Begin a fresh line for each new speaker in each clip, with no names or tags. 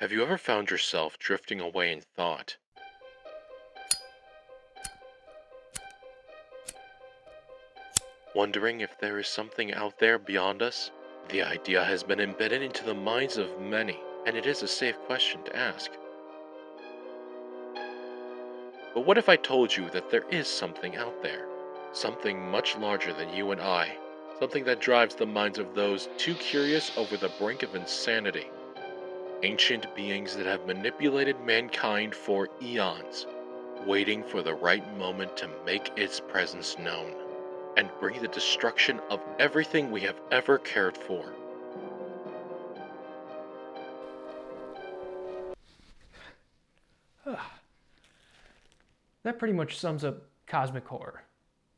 Have you ever found yourself drifting away in thought? Wondering if there is something out there beyond us? The idea has been embedded into the minds of many, and it is a safe question to ask. But what if I told you that there is something out there? Something much larger than you and I. Something that drives the minds of those too curious over the brink of insanity. Ancient beings that have manipulated mankind for eons, waiting for the right moment to make its presence known, and bring the destruction of everything we have ever cared for.
That pretty much sums up cosmic horror,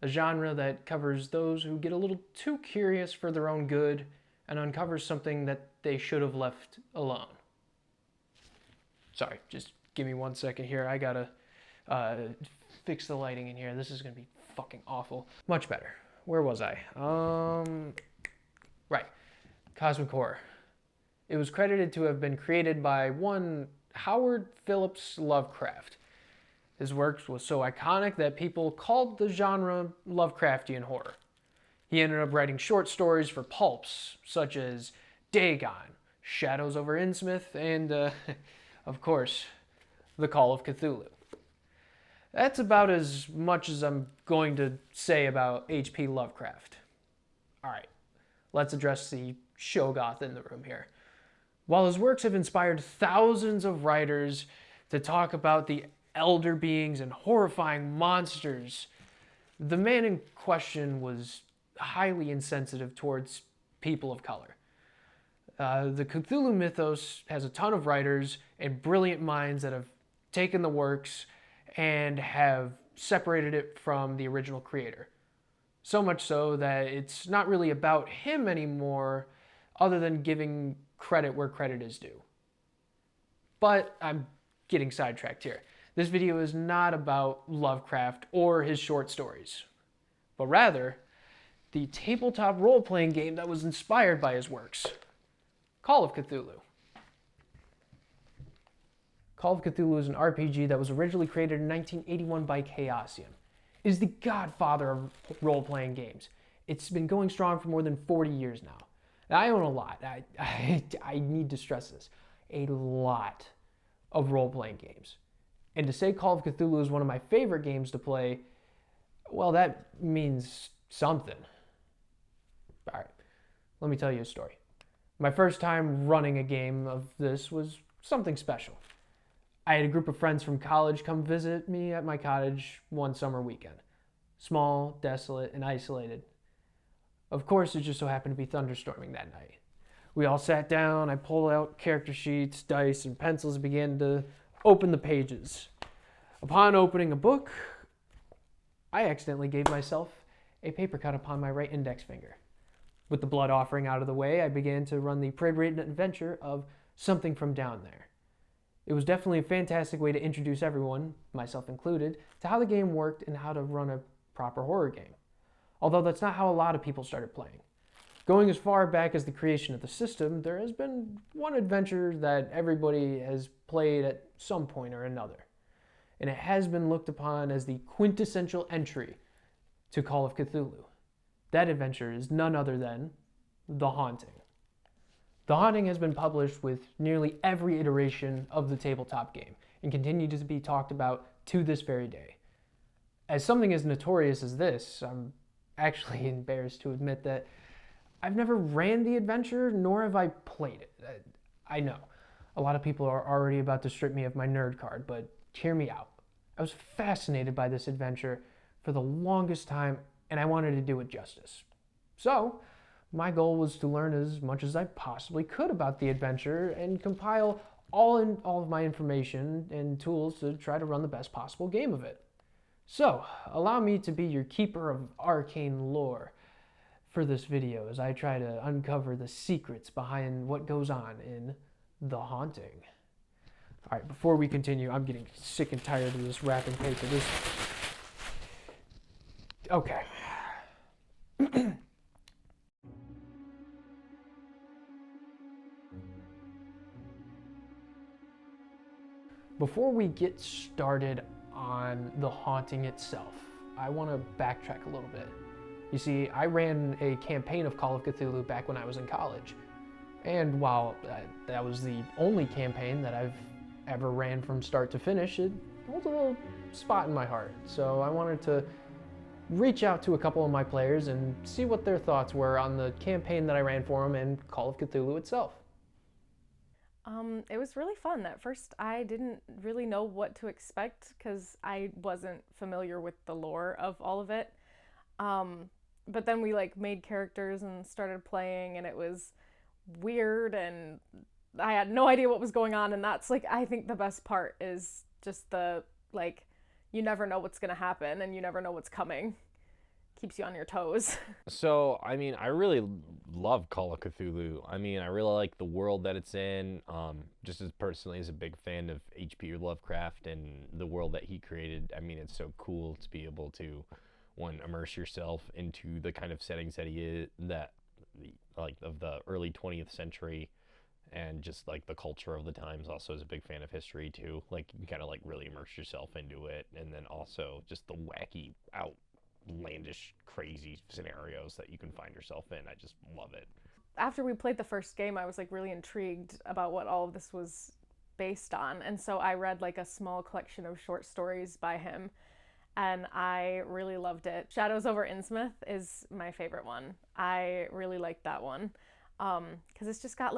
a genre that covers those who get a little too curious for their own good and uncovers something that they should have left alone. Sorry, just give me 1 second here. I gotta fix the lighting in here. This is gonna be fucking awful. Much better. Where was I? Right. Cosmic horror. It was credited to have been created by one Howard Phillips Lovecraft. His work was so iconic that people called the genre Lovecraftian horror. He ended up writing short stories for pulps, such as Dagon, Shadows over Innsmouth, and, of course, the Call of Cthulhu. That's about as much as I'm going to say about H.P. Lovecraft. Alright, let's address the Shoggoth in the room here. While his works have inspired thousands of writers to talk about the elder beings and horrifying monsters, the man in question was highly insensitive towards people of color. The Cthulhu mythos has a ton of writers and brilliant minds that have taken the works and have separated it from the original creator. So much so that it's not really about him anymore, other than giving credit where credit is due. But I'm getting sidetracked here. This video is not about Lovecraft or his short stories, but rather the tabletop role-playing game that was inspired by his works, Call of Cthulhu. Call of Cthulhu is an RPG that was originally created in 1981 by Chaosium. It is the godfather of role-playing games. It's been going strong for more than 40 years now. And I own a lot. I need to stress this. A lot of role-playing games. And to say Call of Cthulhu is one of my favorite games to play, well, that means something. All right, let me tell you a story. My first time running a game of this was something special. I had a group of friends from college come visit me at my cottage one summer weekend. Small, desolate, and isolated. Of course, it just so happened to be thunderstorming that night. We all sat down, I pulled out character sheets, dice, and pencils and began to open the pages. Upon opening a book, I accidentally gave myself a paper cut upon my right index finger. With the blood offering out of the way, I began to run the pre-written adventure of Something from Down There. It was definitely a fantastic way to introduce everyone, myself included, to how the game worked and how to run a proper horror game. Although that's not how a lot of people started playing. Going as far back as the creation of the system, there has been one adventure that everybody has played at some point or another. And it has been looked upon as the quintessential entry to Call of Cthulhu. That adventure is none other than The Haunting. The Haunting has been published with nearly every iteration of the tabletop game and continues to be talked about to this very day. As something as notorious as this, I'm actually embarrassed to admit that I've never ran the adventure, nor have I played it. I know, a lot of people are already about to strip me of my nerd card, but hear me out. I was fascinated by this adventure for the longest time, and I wanted to do it justice. So, my goal was to learn as much as I possibly could about the adventure and compile all of my information and tools to try to run the best possible game of it. So, allow me to be your keeper of arcane lore for this video as I try to uncover the secrets behind what goes on in The Haunting. All right, before we continue, I'm getting sick and tired of this wrapping paper. Okay. Before we get started on the haunting itself, I want to backtrack a little bit. You see, I ran a campaign of Call of Cthulhu back when I was in college. And while that was the only campaign that I've ever ran from start to finish, it holds a little spot in my heart. So I wanted to reach out to a couple of my players and see what their thoughts were on the campaign that I ran for them and Call of Cthulhu itself.
It was really fun. At first, I didn't really know what to expect because I wasn't familiar with the lore of all of it. But then we made characters and started playing, and it was weird, and I had no idea what was going on. And that's I think the best part is just the you never know what's gonna happen, and you never know what's coming. Keeps you on your toes.
So, I mean, I really love Call of Cthulhu. I mean, I really like the world that it's in. Just as personally as a big fan of H.P. Lovecraft and the world that he created. I mean, it's so cool to be able to, one, immerse yourself into the kind of settings that he is, of the early 20th century, and just the culture of the times. Also, as a big fan of history too, you can kind of really immerse yourself into it, and then also just the wacky outlandish crazy scenarios that you can find yourself in. I just love it.
After we played the first game, I was really intrigued about what all of this was based on, and so I read a small collection of short stories by him, and I really loved it. Shadows over Innsmouth is my favorite one. I really like that one because it's just got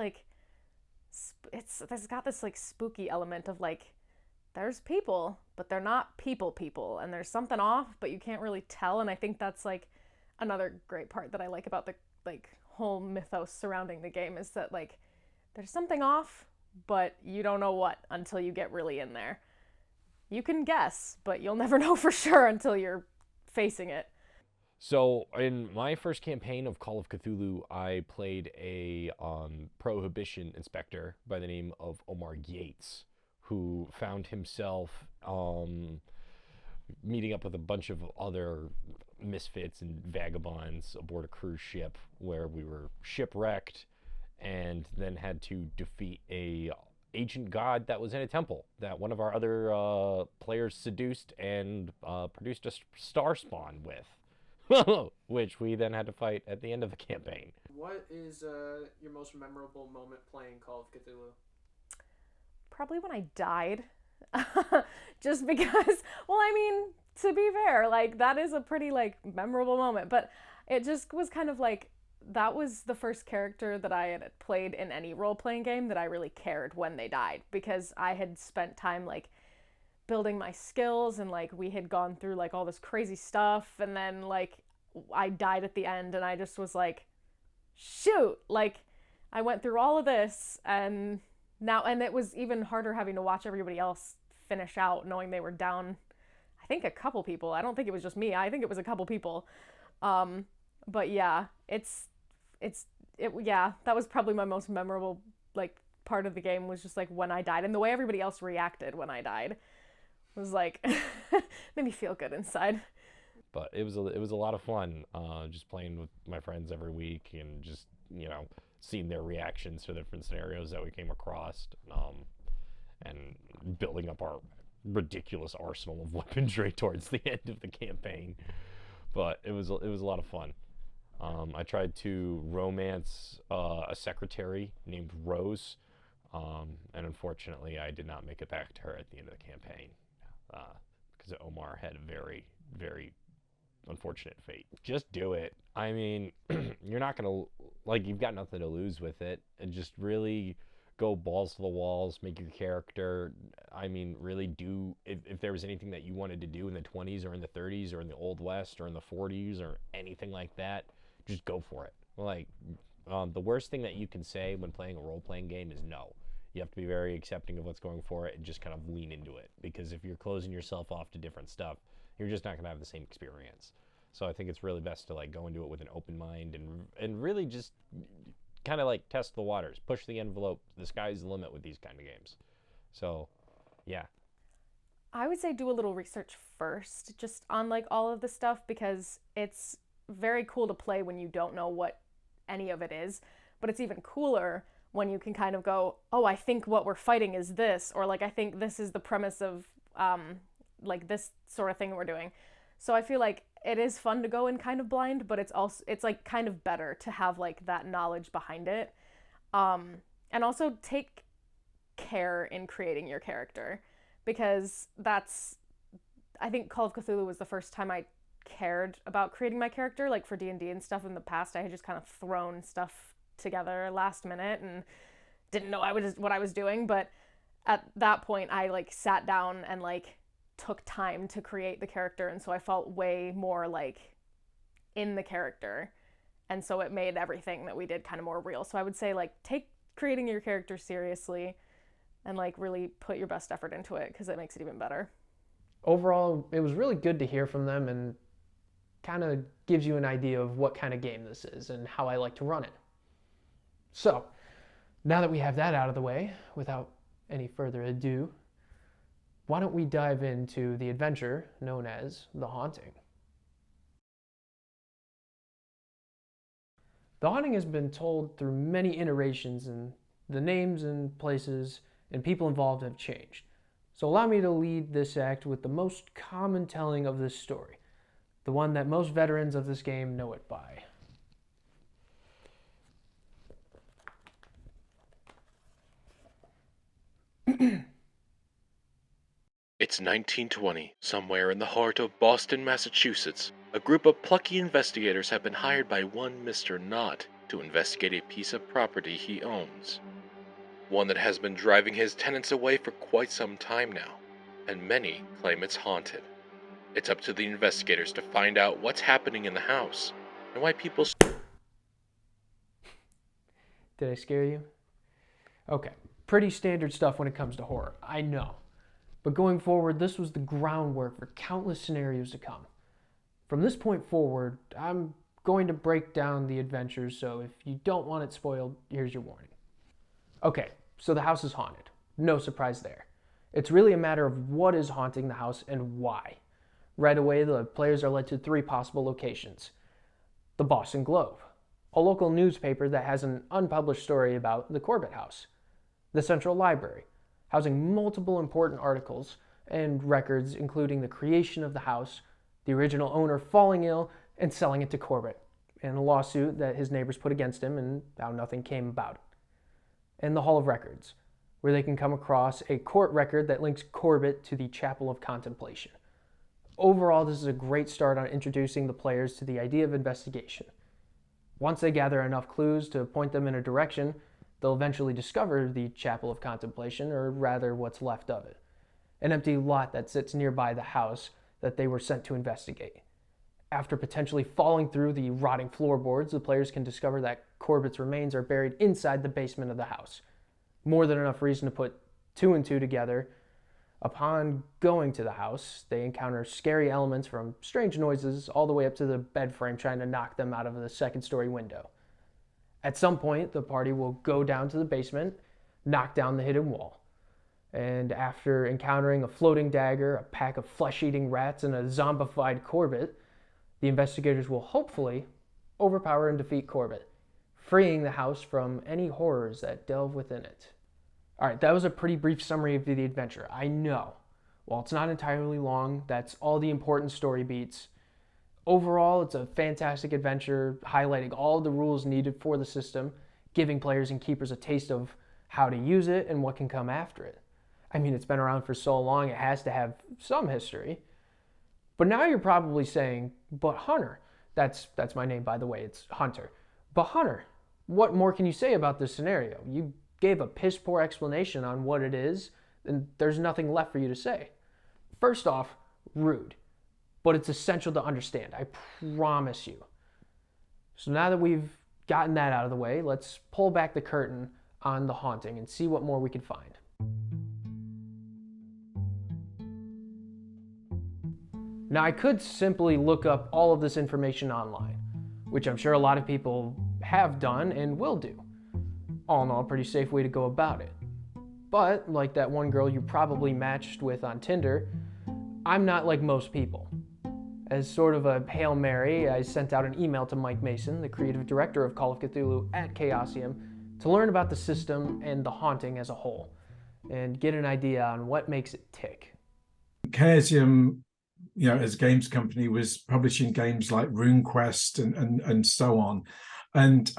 it's got this spooky element of there's people, but they're not people, and there's something off, but you can't really tell. And I think that's another great part that I like about the whole mythos surrounding the game is that there's something off, but you don't know what until you get really in there. You can guess, but you'll never know for sure until you're facing it.
So in my first campaign of Call of Cthulhu, I played a prohibition inspector by the name of Omar Yates, who found himself meeting up with a bunch of other misfits and vagabonds aboard a cruise ship where we were shipwrecked, and then had to defeat a ancient god that was in a temple that one of our other players seduced and produced a star spawn with. Which we then had to fight at the end of the campaign.
What is your most memorable moment playing Call of Cthulhu?
Probably when I died. Just because, well, I mean, to be fair, that is a pretty memorable moment, but it just was kind of that was the first character that I had played in any role-playing game that I really cared when they died, because I had spent time building my skills, and we had gone through all this crazy stuff, and then I died at the end, and I just was shoot, I went through all of this, and it was even harder having to watch everybody else finish out, knowing they were down, I think a couple people. I don't think it was just me. I think it was a couple people. But yeah, yeah, that was probably my most memorable part of the game, was just when I died, and the way everybody else reacted when I died was made me feel good inside.
But it was a lot of fun, just playing with my friends every week, and just seeing their reactions to different scenarios that we came across, and building up our ridiculous arsenal of weaponry towards the end of the campaign. But it was a lot of fun. I tried to romance a secretary named Rose, and unfortunately I did not make it back to her at the end of the campaign, because Omar had a very, very unfortunate fate. Just do it. I mean, you're not gonna you've got nothing to lose with it, and just really go balls to the walls, make your character. I mean, really do, if there was anything that you wanted to do in the 20s or in the 30s or in the Old West or in the 40s or anything like that, just go for it. The worst thing that you can say when playing a role-playing game is no. You have to be very accepting of what's going for it and just kind of lean into it, because if you're closing yourself off to different stuff, you're just not going to have the same experience. So I think it's really best to go into it with an open mind, and really just kind of test the waters, push the envelope. The sky's the limit with these kind of games. So yeah,
I would say do a little research first, just on all of the stuff, because it's very cool to play when you don't know what any of it is, but it's even cooler when you can kind of go, oh, I think what we're fighting is this, or like I think this is the premise of like this sort of thing we're doing. So I feel like it is fun to go in kind of blind, but it's like kind of better to have like that knowledge behind it. And also take care in creating your character, because I think Call of Cthulhu was the first time I cared about creating my character. Like for D&D and stuff in the past, I had just kind of thrown stuff together last minute and didn't know what I was doing. But at that point, I like sat down and like took time to create the character, and so I felt way more like in the character, and so it made everything that we did kind of more real. So I would say like take creating your character seriously and like really put your best effort into it, because it makes it even better.
Overall, it was really good to hear from them, and kind of gives you an idea of what kind of game this is and how I like to run it. So, now that we have that out of the way, without any further ado, why don't we dive into the adventure known as The Haunting. The Haunting has been told through many iterations, and the names and places and people involved have changed. So allow me to lead this act with the most common telling of this story, the one that most veterans of this game know it by.
It's 1920, somewhere in the heart of Boston, Massachusetts. A group of plucky investigators have been hired by one Mr. Knott to investigate a piece of property he owns. One that has been driving his tenants away for quite some time now, and many claim it's haunted. It's up to the investigators to find out what's happening in the house, and why people...
Did I scare you? Okay, pretty standard stuff when it comes to horror, I know. But going forward, this was the groundwork for countless scenarios to come. From this point forward, I'm going to break down the adventures, so if you don't want it spoiled, here's your warning. Okay, so the house is haunted. No surprise there. It's really a matter of what is haunting the house and why. Right away, the players are led to 3 possible locations. The Boston Globe, a local newspaper that has an unpublished story about the Corbett House. The Central Library, housing multiple important articles and records, including the creation of the house, the original owner falling ill and selling it to Corbett, and a lawsuit that his neighbors put against him and how nothing came about it. And the Hall of Records, where they can come across a court record that links Corbett to the Chapel of Contemplation. Overall, this is a great start on introducing the players to the idea of investigation. Once they gather enough clues to point them in a direction, they'll eventually discover the Chapel of Contemplation, or rather what's left of it. An empty lot that sits nearby the house that they were sent to investigate. After potentially falling through the rotting floorboards, the players can discover that Corbett's remains are buried inside the basement of the house. More than enough reason to put 2 and 2 together. Upon going to the house, they encounter scary elements from strange noises all the way up to the bed frame trying to knock them out of the 2nd-story window. At some point, the party will go down to the basement, knock down the hidden wall. And after encountering a floating dagger, a pack of flesh-eating rats, and a zombified Corbett, the investigators will hopefully overpower and defeat Corbett, freeing the house from any horrors that delve within it. Alright, that was a pretty brief summary of the adventure, I know. While it's not entirely long, that's all the important story beats. Overall, it's a fantastic adventure, highlighting all the rules needed for the system, giving players and keepers a taste of how to use it and what can come after it. I mean, it's been around for so long, it has to have some history. But now you're probably saying, but Hunter, that's my name by the way, it's Hunter. But Hunter, what more can you say about this scenario? You gave a piss poor explanation on what it is, and there's nothing left for you to say. First off, rude. But it's essential to understand, I promise you. So now that we've gotten that out of the way, let's pull back the curtain on The Haunting and see what more we can find. Now, I could simply look up all of this information online, which I'm sure a lot of people have done and will do. All in all, a pretty safe way to go about it. But, like that one girl you probably matched with on Tinder, I'm not like most people. As sort of a Hail Mary, I sent out an email to Mike Mason, the creative director of Call of Cthulhu at Chaosium, to learn about the system and the haunting as a whole, and get an idea on what makes it tick.
Chaosium, as a games company, was publishing games like RuneQuest and so on, and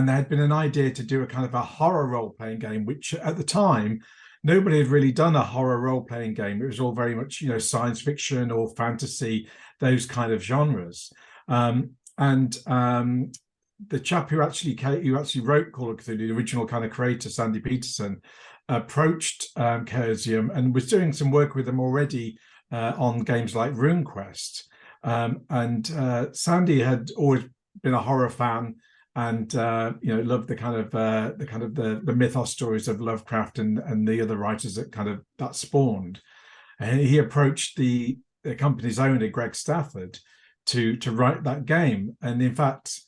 there had been an idea to do a kind of a horror role-playing game, which at the time nobody had really done a horror role-playing game. It was all very much science fiction or fantasy, those kind of genres. The chap who actually wrote Call of Cthulhu, the original kind of creator, Sandy Peterson, approached Chaosium and was doing some work with them already on games like RuneQuest. Sandy had always been a horror fan and loved the mythos stories of Lovecraft and the other writers that spawned. And he approached the company's owner, Greg Stafford, to write that game. And in fact,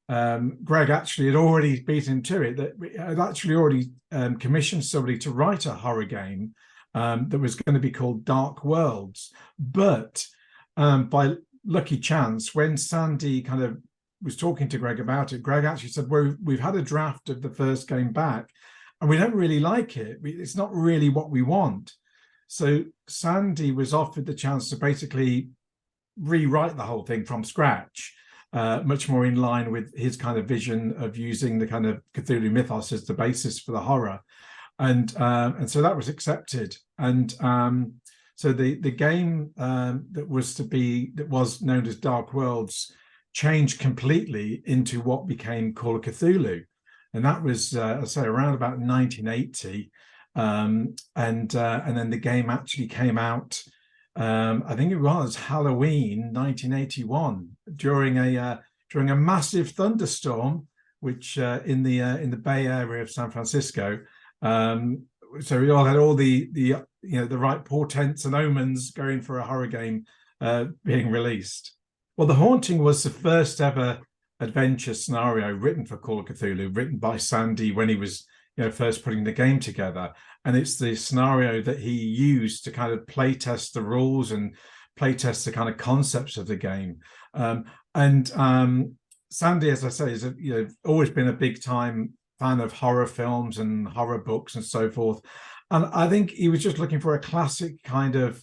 Greg actually had already beaten him to it, that had actually already commissioned somebody to write a horror game that was going to be called Dark Worlds. But by lucky chance, when Sandy kind of was talking to Greg about it, Greg actually said, well, we've had a draft of the first game back and we don't really like it. It's not really what we want. So Sandy was offered the chance to basically rewrite the whole thing from scratch, much more in line with his kind of vision of using the kind of Cthulhu mythos as the basis for the horror. And so that was accepted. And so the game that was known as Dark Worlds changed completely into what became Call of Cthulhu. And that was, I'd say, around about 1980. And then the game actually came out, I think it was Halloween 1981, during a massive thunderstorm, which in the Bay Area of San Francisco. So we all had all the right portents and omens going for a horror game being released. Well, The Haunting was the first ever adventure scenario written for Call of Cthulhu, written by Sandy when he was first putting the game together. And it's the scenario that he used to kind of play test the rules and play test the kind of concepts of the game. Sandy, as I say, is always been a big time fan of horror films and horror books and so forth. And I think he was just looking for a classic kind of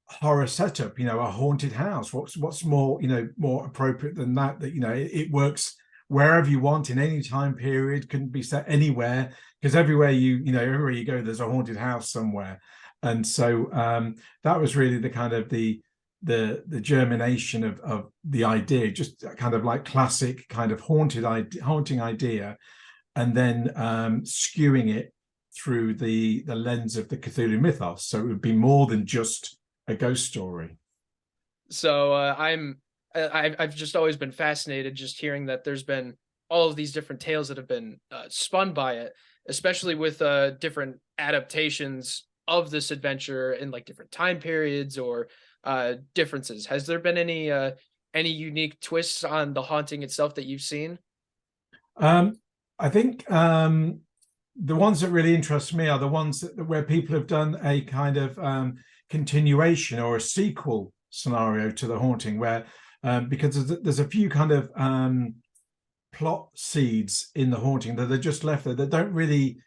horror setup, a haunted house. What's more more appropriate than that it works wherever you want in any time period, couldn't be set anywhere, because everywhere you go, there's a haunted house somewhere. And so that was really the kind of the germination of the idea, just kind of like classic kind of haunting idea, and then skewing it through the lens of the Cthulhu mythos. So it would be more than just a ghost story.
So I've just always been fascinated just hearing that there's been all of these different tales that have been spun by it, especially with different adaptations of this adventure in like different time periods or differences. Has there been any unique twists on The Haunting itself that you've seen?
I think the ones that really interest me are the ones where people have done a kind of continuation or a sequel scenario to The Haunting, where because there's a few kind of plot seeds in The Haunting that are just left there that don't really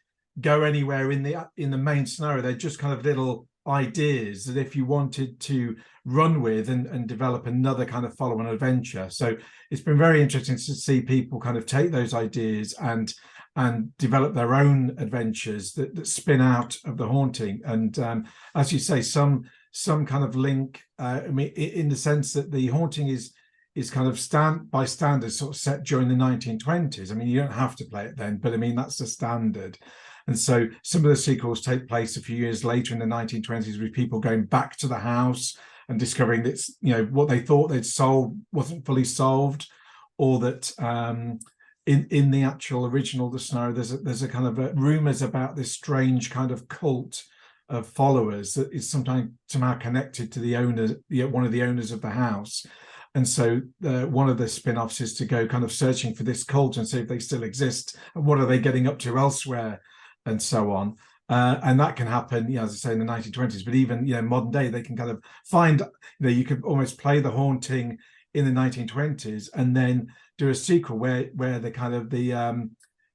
go anywhere in the main scenario. They're just kind of little ideas that if you wanted to run with and develop another kind of follow-on adventure. So it's been very interesting to see people kind of take those ideas and develop their own adventures that spin out of The Haunting. And as you say, some kind of link, in the sense that The Haunting is kind of by standards sort of set during the 1920s. I mean, you don't have to play it then, but I mean, that's the standard. And so some of the sequels take place a few years later in the 1920s, with people going back to the house and discovering that what they thought they'd solved wasn't fully solved, or that in the actual original the scenario, there's a kind of rumors about this strange kind of cult of followers that is somehow connected to the owner, one of the owners of the house. And so one of the spin-offs is to go kind of searching for this cult and see if they still exist and what are they getting up to elsewhere, and so on. And that can happen, as I say, in the 1920s, but even modern day, they can kind of find, you could almost play The Haunting in the 1920s, and then do a sequel where the kind of the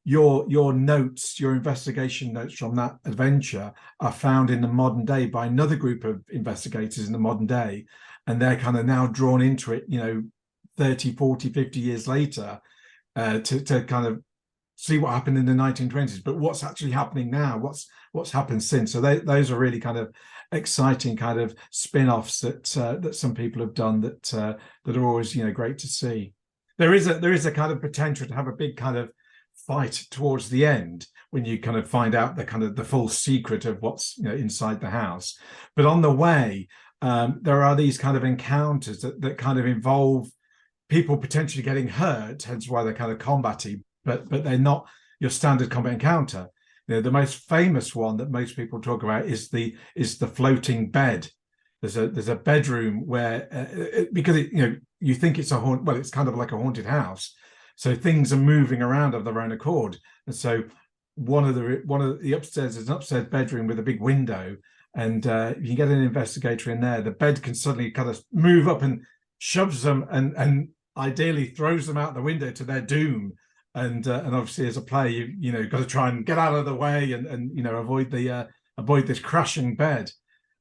your notes, your investigation notes from that adventure are found in the modern day by another group of investigators in the modern day, and they're kind of now drawn into it, 30, 40, 50 years later, to kind of see what happened in the 1920s, but what's actually happening now, what's happened since. So those are really kind of exciting kind of spin-offs that some people have done that are always great to see. There is a kind of potential to have a big kind of fight towards the end when you kind of find out the full secret of what's inside the house. But on the way, there are these kind of encounters that kind of involve people potentially getting hurt, hence why they're kind of combaty, but they're not your standard combat encounter. The most famous one that most people talk about is the floating bed. There's a bedroom where because you think it's it's kind of like a haunted house, so things are moving around of their own accord. And so one of the upstairs is an upstairs bedroom with a big window, and if you get an investigator in there, the bed can suddenly kind of move up and shoves them and ideally throws them out the window to their doom. And obviously, as a player, you've got to try and get out of the way and avoid this crashing bed.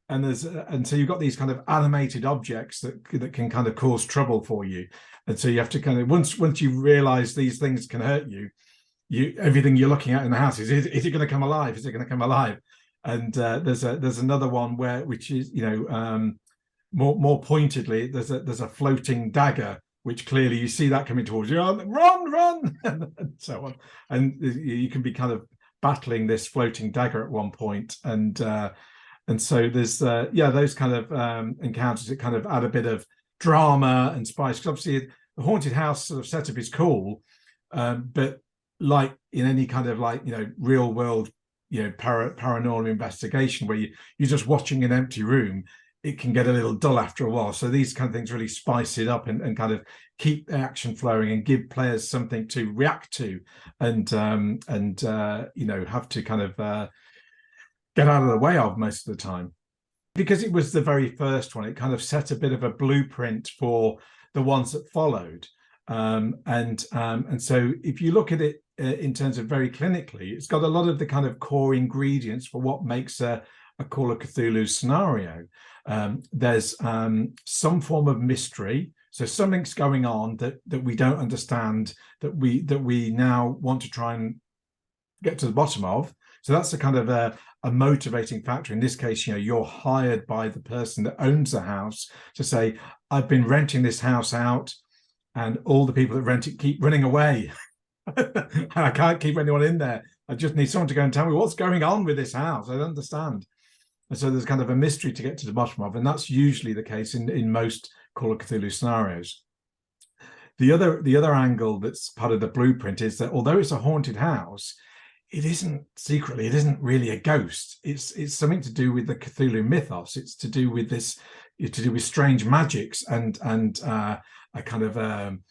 And so you've got these kind of animated objects that can kind of cause trouble for you. And so you have to kind of once you realise these things can hurt you, everything you're looking at in the house is it going to come alive? Is it going to come alive? And there's another one which is more pointedly, there's a floating dagger, which clearly you see that coming towards you. Run, and so on. And you can be kind of battling this floating dagger at one point. And so there's those kind of encounters that kind of add a bit of drama and spice. Because obviously the haunted house sort of setup is cool, but like in any kind of real world paranormal investigation where you're just watching an empty room, it can get a little dull after a while. So these kind of things really spice it up and kind of keep the action flowing and give players something to react to and have to kind of get out of the way of most of the time. Because it was the very first one, it kind of set a bit of a blueprint for the ones that followed. And so if you look at it in terms of very clinically, it's got a lot of the kind of core ingredients for what makes a Call of Cthulhu scenario. There's some form of mystery, so something's going on that we don't understand, that we now want to try and get to the bottom of. So that's a kind of a motivating factor. In this case, you're hired by the person that owns the house to say, I've been renting this house out, and all the people that rent it keep running away. I can't keep anyone in there. I just need someone to go and tell me what's going on with this house. I don't understand. And so there's kind of a mystery to get to the bottom of, and that's usually the case in most Call of Cthulhu scenarios. The other angle that's part of the blueprint is that although it's a haunted house, it isn't really a ghost. It's something to do with the Cthulhu mythos. It's to do with strange magics and a kind of an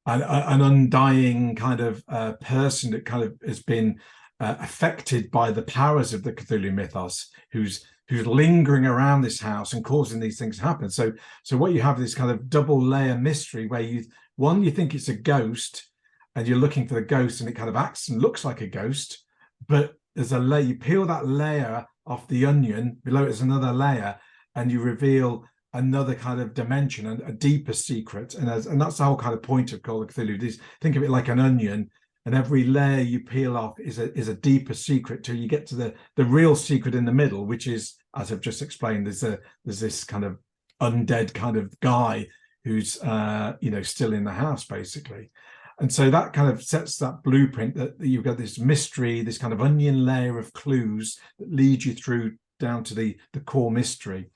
undying kind of person that kind of has been affected by the powers of the Cthulhu mythos, who's lingering around this house and causing these things to happen. So what you have is this kind of double layer mystery where you think it's a ghost and you're looking for the ghost and it kind of acts and looks like a ghost, but there's a layer. You peel that layer off the onion, below it is another layer, and you reveal another kind of dimension and a deeper secret. And that's the whole kind of point of Call of Cthulhu. Think of it like an onion, and every layer you peel off is a deeper secret till you get to the real secret in the middle, which is, as I've just explained, there's this kind of undead kind of guy who's still in the house basically. And so that kind of sets that blueprint that you've got this mystery, this kind of onion layer of clues that lead you through down to the core mystery.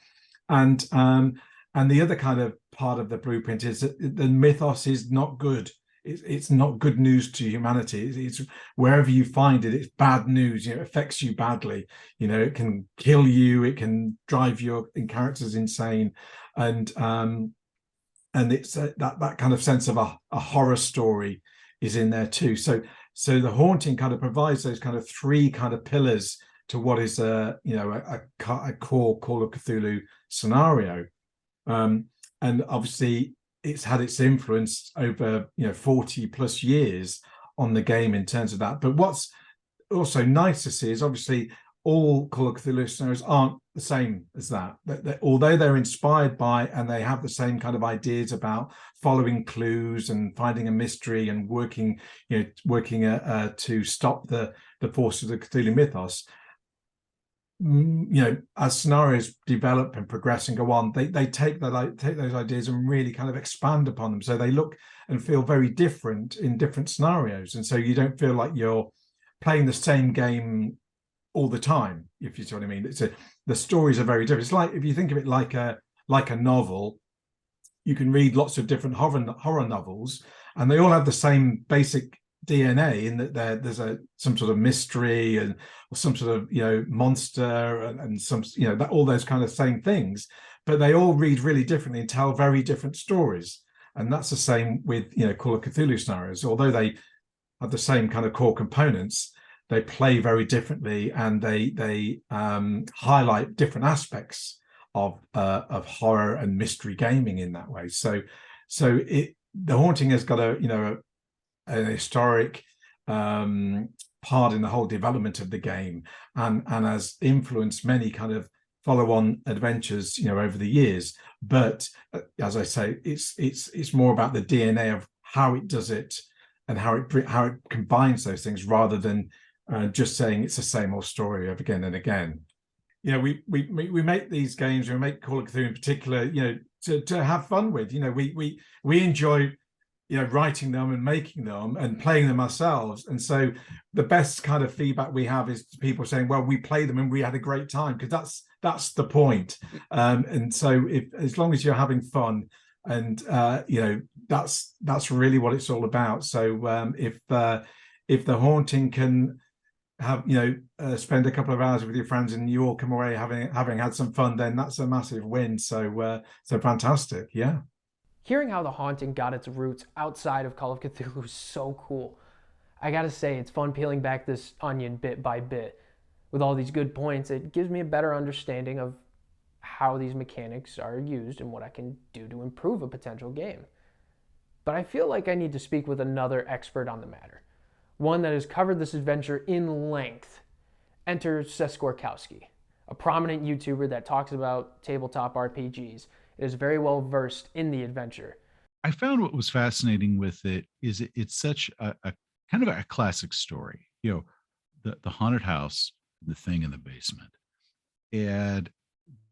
And the other kind of part of the blueprint is that the mythos is not good. It's not good news to humanity. It's wherever you find it, it's bad news. It affects you badly. It can kill you. It can drive your characters insane, and it's that kind of sense of a horror story is in there too. So the haunting kind of provides those kind of three kind of pillars to what is a core Call of Cthulhu scenario, and obviously it's had its influence over 40 plus years on the game in terms of that. But what's also nice to see is obviously all Call of Cthulhu scenarios aren't the same as that. Although they're inspired by and they have the same kind of ideas about following clues and finding a mystery and working to stop the forces of the Cthulhu mythos. As scenarios develop and progress and go on, they take those ideas and really kind of expand upon them, so they look and feel very different in different scenarios, and so you don't feel like you're playing the same game all the time, if you see what I mean. The stories are very different. It's like, if you think of it like a novel, you can read lots of different horror novels, and they all have the same basic DNA in that there's some sort of mystery or some sort of monster and some all those kind of same things, but they all read really differently and tell very different stories. And that's the same with Call of Cthulhu scenarios. Although they have the same kind of core components, they play very differently, and they highlight different aspects of horror and mystery gaming in that way. So the Haunting has got an historic part in the whole development of the game, and has influenced many kind of follow-on adventures over the years. But as I say, it's more about the DNA of how it does it and how it combines those things, rather than just saying it's the same old story of again and again. We make these games, we make Call of Cthulhu in particular, to have fun with. We enjoy writing them and making them and playing them ourselves. And so the best kind of feedback we have is people saying, well, we played them and we had a great time, because that's the point. And so as long as you're having fun, and that's really what it's all about. So if the Haunting can have spend a couple of hours with your friends and you all come away having had some fun, then that's a massive win. So fantastic. Yeah.
Hearing how The Haunting got its roots outside of Call of Cthulhu is so cool. I gotta say, it's fun peeling back this onion bit by bit. With all these good points, it gives me a better understanding of how these mechanics are used and what I can do to improve a potential game. But I feel like I need to speak with another expert on the matter, one that has covered this adventure in length. Enter Seskorkowski, a prominent YouTuber that talks about tabletop RPGs. It is very well versed in the adventure.
I found what was fascinating with it is it's such a kind of a classic story. The haunted house, the thing in the basement, and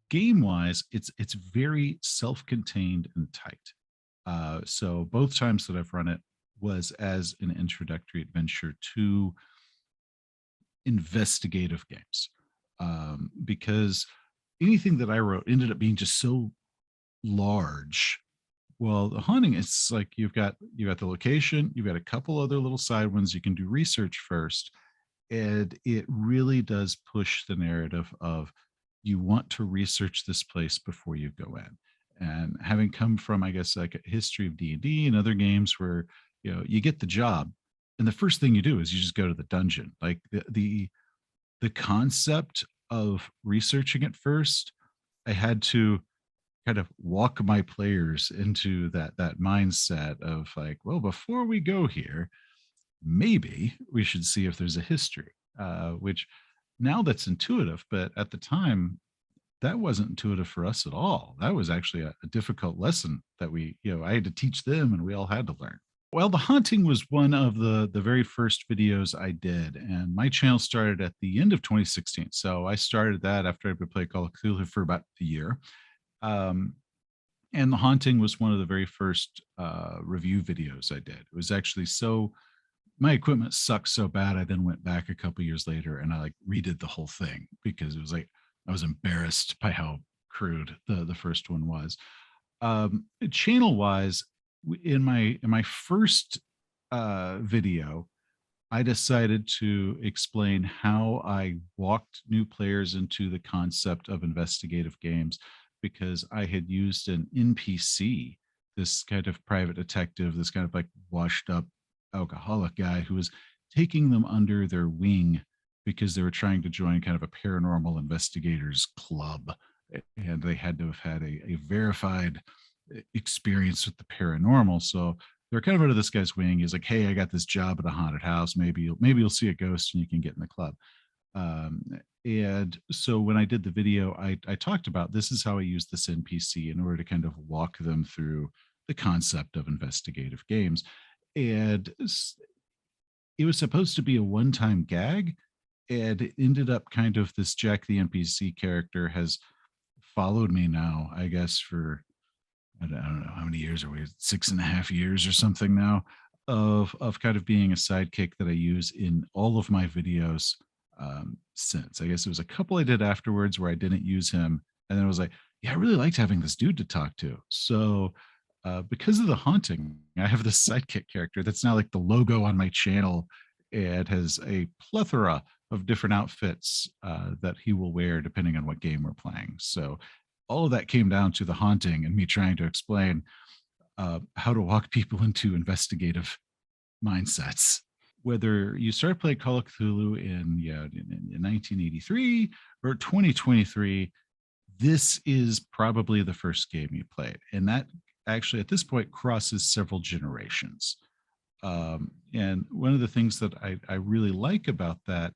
game wise, it's very self-contained and tight. So both times that I've run it was as an introductory adventure to investigative games, because anything that I wrote ended up being just so large. Well, The Haunting, it's like you've got the location, you've got a couple other little side ones, you can do research first, and it really does push the narrative of you want to research this place before you go in. And having come from, I guess, like a history of D&D and other games where you get the job and the first thing you do is you just go to the dungeon, like the concept of researching it first, I had to kind of walk my players into that mindset of like, well, before we go here, maybe we should see if there's a history, which now that's intuitive, but at the time that wasn't intuitive for us at all. That was actually a difficult lesson that I had to teach them, and we all had to learn. Well, The Haunting was one of the very first videos I did, and my channel started at the end of 2016. So I started that after I'd been playing Call of Cthulhu for about a year. And The Haunting was one of the very first review videos I did. It was actually my equipment sucked so bad, I then went back a couple years later and I redid the whole thing, because it was like I was embarrassed by how crude the first one was. Channel wise, in my first video, I decided to explain how I walked new players into the concept of investigative games, because I had used an NPC, this kind of private detective, this kind of like washed up alcoholic guy who was taking them under their wing because they were trying to join kind of a paranormal investigators club, and they had to have had a verified experience with the paranormal. So they're kind of under this guy's wing. He's like, hey, I got this job at a haunted house. Maybe you'll see a ghost and you can get in the club. Um, and so when I did the video, I talked about this is how I use this NPC in order to kind of walk them through the concept of investigative games. And it was supposed to be a one-time gag, and it ended up kind of this Jack the NPC character has followed me now, I guess, for I don't know how many years are we, 6.5 years or something now, of kind of being a sidekick that I use in all of my videos since. I guess it was a couple I did afterwards where I didn't use him, and then I was like, yeah, I really liked having this dude to talk to. So because of the haunting, I have this sidekick character that's now like the logo on my channel, and has a plethora of different outfits that he will wear depending on what game we're playing. So all of that came down to the haunting and me trying to explain how to walk people into investigative mindsets. Whether you start playing Call of Cthulhu in 1983 or 2023, this is probably the first game you played. And that actually at this point crosses several generations. And one of the things that I really like about that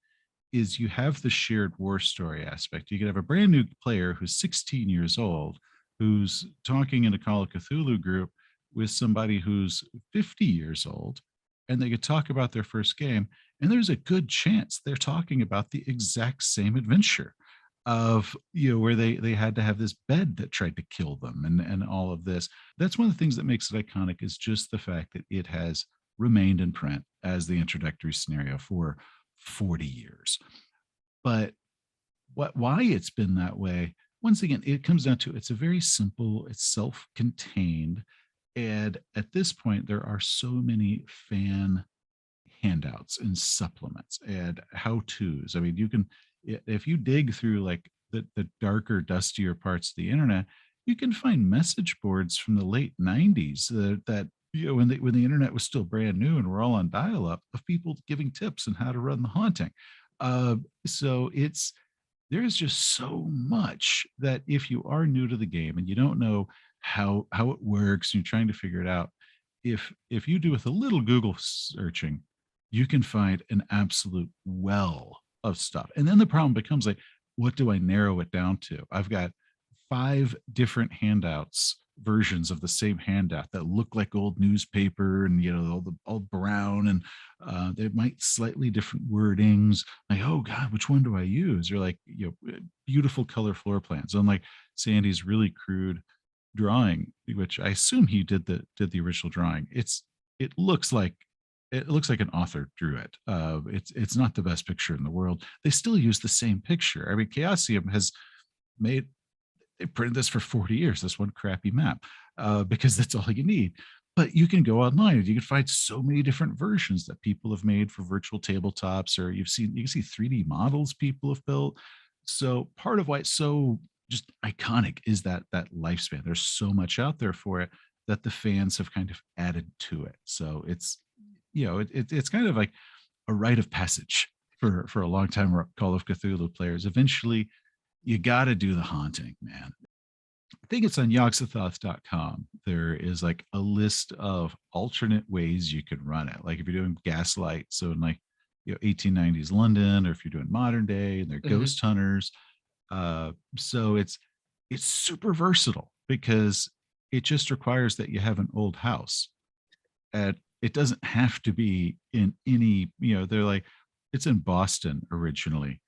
is you have the shared war story aspect. You can have a brand new player who's 16 years old, who's talking in a Call of Cthulhu group with somebody who's 50 years old, and they could talk about their first game. And there's a good chance they're talking about the exact same adventure of, where they had to have this bed that tried to kill them and all of this. That's one of the things that makes it iconic, is just the fact that it has remained in print as the introductory scenario for 40 years. But why it's been that way, once again, it comes down to, it's a very simple, it's self-contained. And at this point, there are so many fan handouts and supplements and how-tos. I mean, you can, if you dig through like the darker, dustier parts of the internet, you can find message boards from the late 90s that when the internet was still brand new and we're all on dial-up, of people giving tips on how to run the haunting. So there's just so much that if you are new to the game and you don't know how it works and you're trying to figure it out, if you do with a little Google searching, you can find an absolute well of stuff. And then the problem becomes like, what do I narrow it down to? I've got 5 different handouts, versions of the same handout that look like old newspaper, and all brown, and they might slightly different wordings. Like, oh God, which one do I use? Or like, beautiful color floor plans. Unlike Sandy's really crude drawing, which I assume he did the original drawing. It looks like an author drew it. It's not the best picture in the world. They still use the same picture. I mean, Chaosium has they printed this for 40 years, this one crappy map, because that's all you need. But you can go online and you can find so many different versions that people have made for virtual tabletops, or you can see 3D models people have built. So part of why it's so just iconic is that lifespan. There's so much out there for it that the fans have kind of added to it. So it's it's kind of like a rite of passage for a long time Call of Cthulhu players. Eventually, you got to do the haunting, man. I think it's on yogsathoth.com. There is like a list of alternate ways you can run it. Like if you're doing Gaslight, so in like 1890s London, or if you're doing modern day and they're ghost hunters. So it's super versatile because it just requires that you have an old house. And it doesn't have to be in any, they're like, it's in Boston originally,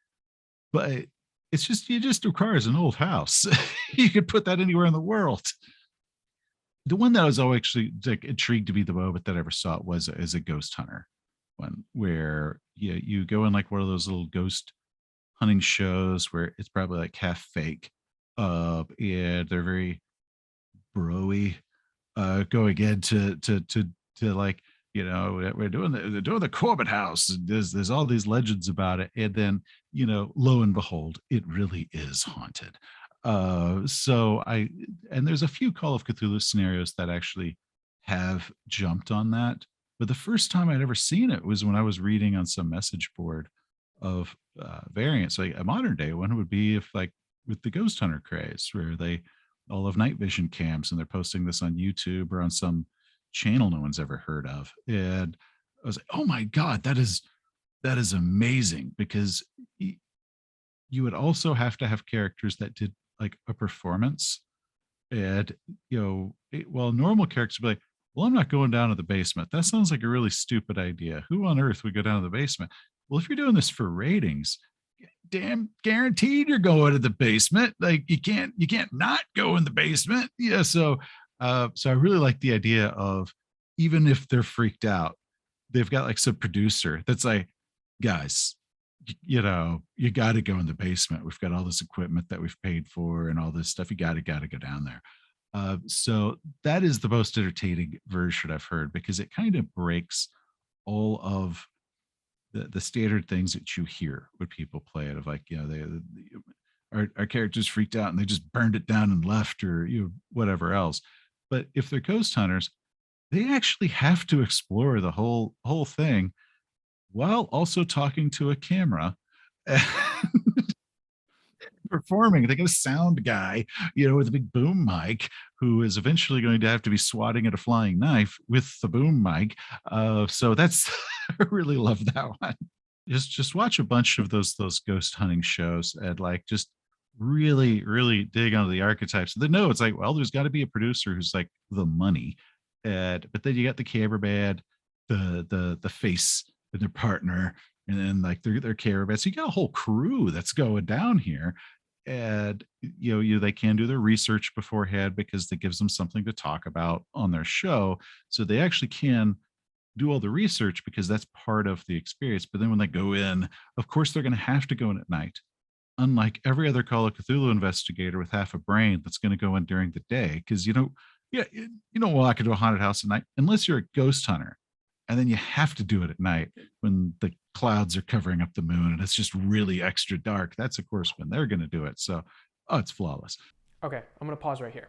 but it just requires an old house. You could put that anywhere in the world. The one that I was always actually like intrigued to be the moment that I ever saw it was as a ghost hunter one, where you go in like one of those little ghost hunting shows where it's probably like half fake, and they're very broy, going into to like, we're doing the Corbett house. There's all these legends about it, and then lo and behold, it really is haunted. And there's a few Call of Cthulhu scenarios that actually have jumped on that, but the first time I'd ever seen it was when I was reading on some message board of variants. Like a modern day one would be if like with the ghost hunter craze, where they all of night vision cams, and they're posting this on YouTube or on some channel no one's ever heard of. And I was like, oh my God, that is amazing, because you would also have to have characters that did like a performance. And, well, normal characters would be like, well, I'm not going down to the basement. That sounds like a really stupid idea. Who on earth would go down to the basement? Well, if you're doing this for ratings, damn guaranteed you're going to the basement. Like you can't not go in the basement. Yeah. So I really like the idea of, even if they're freaked out, they've got like some producer that's like, guys, you got to go in the basement. We've got all this equipment that we've paid for and all this stuff. You got to go down there. So that is the most entertaining version I've heard, because it kind of breaks all of the standard things that you hear when people play it, of like, our characters freaked out and they just burned it down and left, or whatever else. But if they're ghost hunters, they actually have to explore the whole thing while also talking to a camera and performing. They get a sound guy, with a big boom mic, who is eventually going to have to be swatting at a flying knife with the boom mic. So that's I really love that one. Just watch a bunch of those ghost hunting shows and like just really, really dig onto the archetypes. They know it's like, well, there's got to be a producer who's like the money, but then you got the cameraman, the face, and their partner, and then like their cameraman. So you got a whole crew that's going down here, and they can do their research beforehand, because that gives them something to talk about on their show. So they actually can do all the research, because that's part of the experience. But then when they go in, of course they're going to have to go in at night, unlike every other Call of Cthulhu investigator with half a brain that's going to go in during the day. Because you don't walk into a haunted house at night unless you're a ghost hunter, and then you have to do it at night when the clouds are covering up the moon and it's just really extra dark. That's of course when they're going to do it. So it's flawless.
Okay, I'm going to pause right here.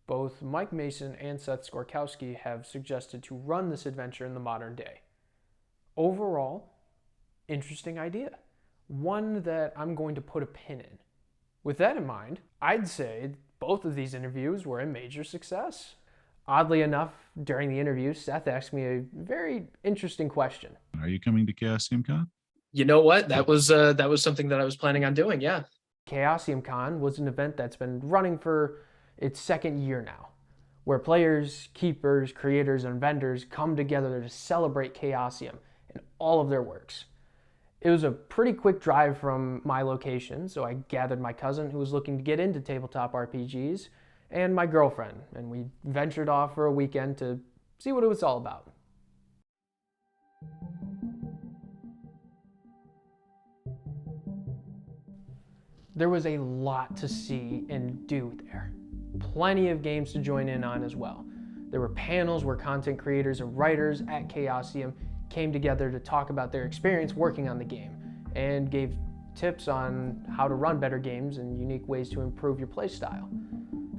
Both Mike Mason and Seth Skorkowski have suggested to run this adventure in the modern day. Overall, interesting idea. One that I'm going to put a pin in. With that in mind, I'd say both of these interviews were a major success. Oddly enough, during the interview, Seth asked me a very interesting question.
Are you coming to Chaosium Con?
You know what? That was something that I was planning on doing. Yeah.
Chaosium Con was an event that's been running for its second year now, where players, keepers, creators, and vendors come together to celebrate Chaosium and all of their works. It was a pretty quick drive from my location, so I gathered my cousin who was looking to get into tabletop RPGs and my girlfriend, and we ventured off for a weekend to see what it was all about. There was a lot to see and do there. Plenty of games to join in on as well. There were panels where content creators and writers at Chaosium came together to talk about their experience working on the game and gave tips on how to run better games and unique ways to improve your playstyle.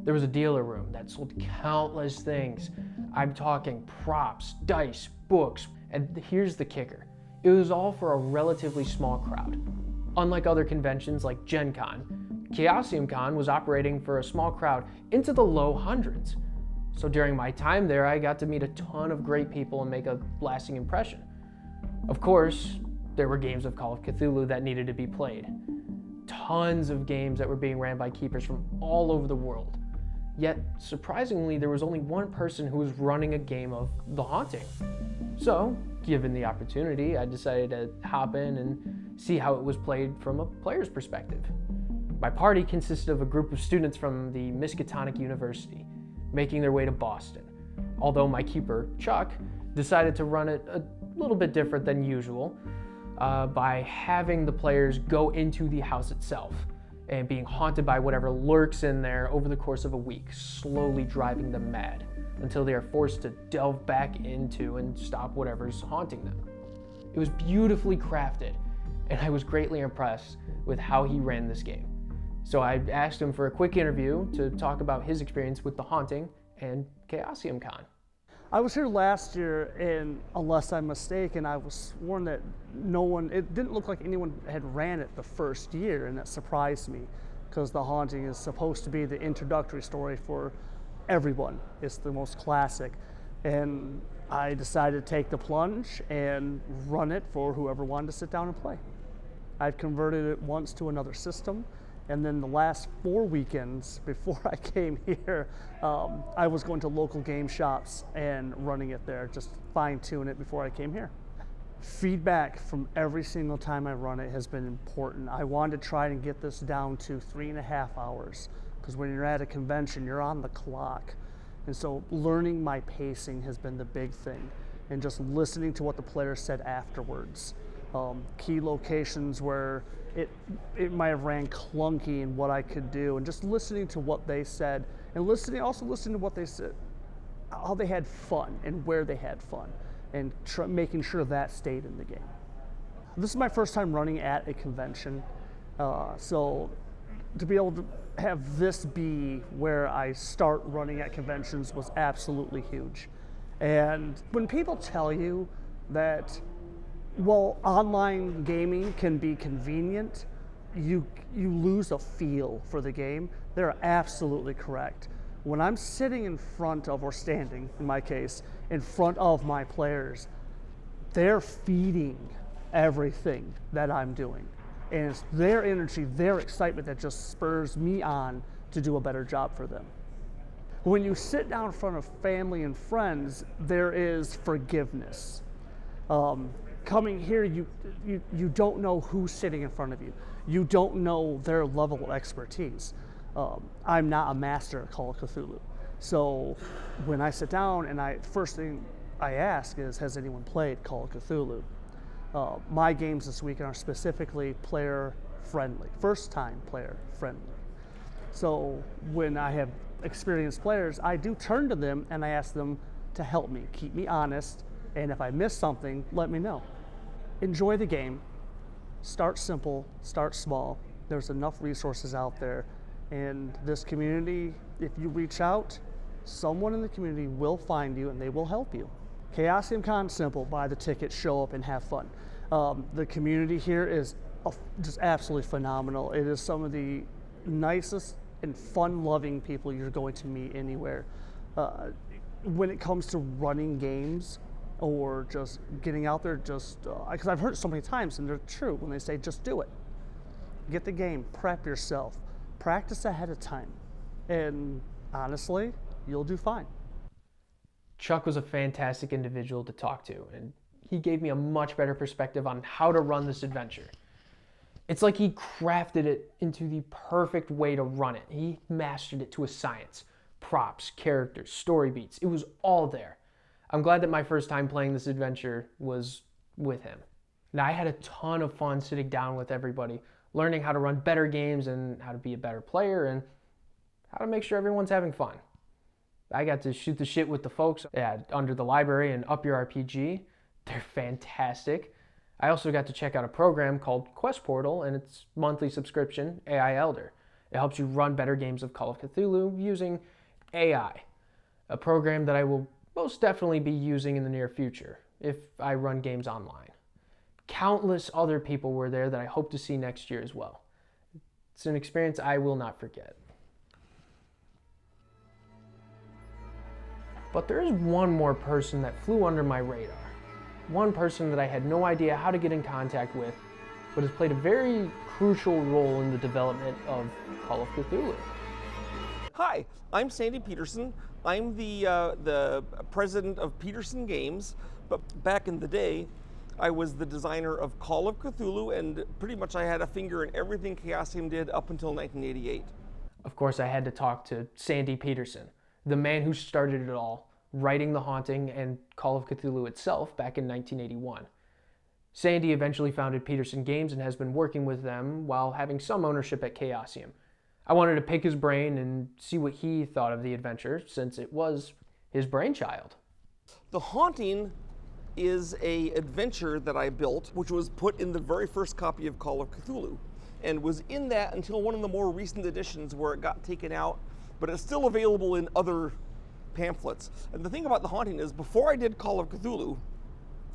There was a dealer room that sold countless things. I'm talking props, dice, books, and here's the kicker. It was all for a relatively small crowd. Unlike other conventions like Gen Con, Chaosium Con was operating for a small crowd into the low hundreds. So during my time there, I got to meet a ton of great people and make a lasting impression. Of course, there were games of Call of Cthulhu that needed to be played. Tons of games that were being ran by keepers from all over the world. Yet, surprisingly, there was only one person who was running a game of The Haunting. So, given the opportunity, I decided to hop in and see how it was played from a player's perspective. My party consisted of a group of students from the Miskatonic University, making their way to Boston. Although my keeper, Chuck, decided to run it a little bit different than usual by having the players go into the house itself and being haunted by whatever lurks in there over the course of a week, slowly driving them mad until they are forced to delve back into and stop whatever's haunting them. It was beautifully crafted, and I was greatly impressed with how he ran this game. So I asked him for a quick interview to talk about his experience with The Haunting and Chaosium Con.
I was here last year, and unless I'm mistaken, I was warned that it didn't look like anyone had ran it the first year, and that surprised me. because The Haunting is supposed to be the introductory story for everyone. It's the most classic. And I decided to take the plunge and run it for whoever wanted to sit down and play. I've converted it once to another system, and then the last 4 weekends before I came here, I was going to local game shops and running it there, just fine-tune it before I came here. Feedback from every single time I run it has been important. I wanted to try and get this down to 3.5 hours, because when you're at a convention, you're on the clock. And so learning my pacing has been the big thing, and just listening to what the players said afterwards. Key locations where it might have ran clunky in what I could do, and just listening to what they said, and also listening to what they said, how they had fun and where they had fun, and making sure that stayed in the game. This is my first time running at a convention, so to be able to have this be where I start running at conventions was absolutely huge. And when people tell you that, well, online gaming can be convenient, you lose a feel for the game, they're absolutely correct. When I'm sitting in front of, or standing in my case, in front of my players, they're feeding everything that I'm doing. And it's their energy, their excitement that just spurs me on to do a better job for them. When you sit down in front of family and friends, there is forgiveness. Coming here, you don't know who's sitting in front of you. You don't know their level of expertise. I'm not a master at Call of Cthulhu. So when I sit down and first thing I ask is, has anyone played Call of Cthulhu? My games this weekend are specifically player friendly, first time player friendly. So when I have experienced players, I do turn to them and I ask them to help me, keep me honest, and if I miss something, let me know. Enjoy the game, start simple, start small. There's enough resources out there, and this community, if you reach out, someone in the community will find you and they will help you. Chaosium Con, simple, buy the ticket, show up and have fun. The community here is just absolutely phenomenal. It is some of the nicest and fun-loving people you're going to meet anywhere. When it comes to running games or just getting out there, because I've heard it so many times and they're true when they say just do it. Get the game, prep yourself, practice ahead of time, and honestly, you'll do fine.
Chuck was a fantastic individual to talk to, and he gave me a much better perspective on how to run this adventure. It's like he crafted it into the perfect way to run it. He mastered it to a science. Props, characters, story beats, it was all there. I'm glad that my first time playing this adventure was with him. Now, I had a ton of fun sitting down with everybody, learning how to run better games and how to be a better player and how to make sure everyone's having fun. I got to shoot the shit with the folks at Under the Library and Up Your RPG. They're fantastic. I also got to check out a program called Quest Portal and its monthly subscription, AI Elder. It helps you run better games of Call of Cthulhu using AI, a program that I will most definitely be using in the near future if I run games online. Countless other people were there that I hope to see next year as well. It's an experience I will not forget. But there is one more person that flew under my radar. One person that I had no idea how to get in contact with, but has played a very crucial role in the development of Call of Cthulhu.
Hi, I'm Sandy Peterson. I'm the president of Peterson Games, but back in the day, I was the designer of Call of Cthulhu, and pretty much I had a finger in everything Chaosium did up until 1988.
Of course, I had to talk to Sandy Peterson, the man who started it all, writing The Haunting and Call of Cthulhu itself back in 1981. Sandy eventually founded Peterson Games and has been working with them while having some ownership at Chaosium. I wanted to pick his brain and see what he thought of the adventure, since it was his brainchild.
The Haunting is an adventure that I built, which was put in the very first copy of Call of Cthulhu, and was in that until one of the more recent editions where it got taken out, but it's still available in other pamphlets. And the thing about The Haunting is, before I did Call of Cthulhu,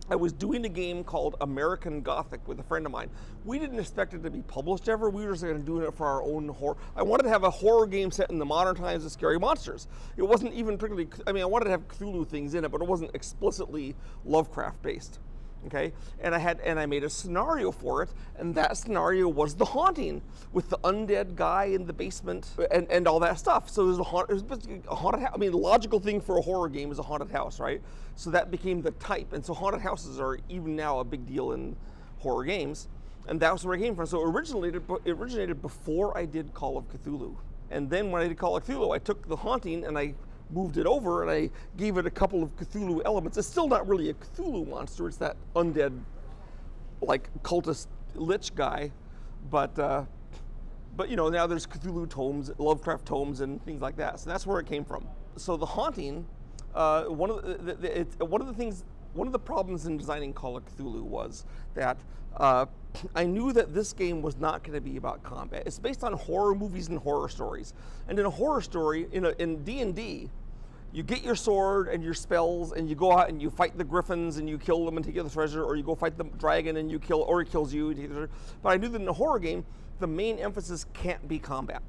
I was doing a game called American Gothic with a friend of mine. We didn't expect it to be published ever. We were just going to do it for our own horror. I wanted to have a horror game set in the modern times of scary monsters. It wasn't even particularly, I mean, I wanted to have Cthulhu things in it, but it wasn't explicitly Lovecraft based. Okay, and I made a scenario for it, and that scenario was The Haunting, with the undead guy in the basement and all that stuff. So there's it was basically a haunted house. I mean, the logical thing for a horror game is a haunted house, right? So that became the type, and so haunted houses are even now a big deal in horror games, and that was where it came from. So it originated before I did Call of Cthulhu, and then when I did Call of Cthulhu, I took The Haunting and I moved it over and I gave it a couple of Cthulhu elements. It's still not really a Cthulhu monster. It's that undead, like cultist lich guy, but you know, now there's Cthulhu tomes, Lovecraft tomes, and things like that. So that's where it came from. So The Haunting, one of the problems in designing Call of Cthulhu was that I knew that this game was not going to be about combat. It's based on horror movies and horror stories. And in a horror story, in D&D, you get your sword and your spells, and you go out and you fight the griffins and you kill them and take the treasure, or you go fight the dragon and you kill, or he kills you and take the treasure. But I knew that in a horror game, the main emphasis can't be combat,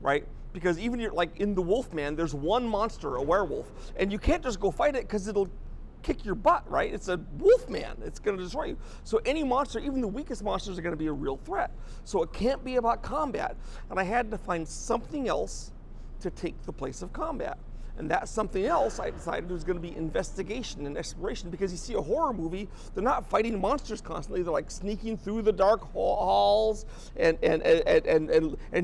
right? Because even like in the Wolfman, there's one monster, a werewolf, and you can't just go fight it because it'll kick your butt, right? It's a wolfman. It's going to destroy you. So any monster, even the weakest monsters, are going to be a real threat. So it can't be about combat. And I had to find something else to take the place of combat. And that something else I decided was going to be investigation and exploration, because you see a horror movie, they're not fighting monsters constantly. They're like sneaking through the dark halls and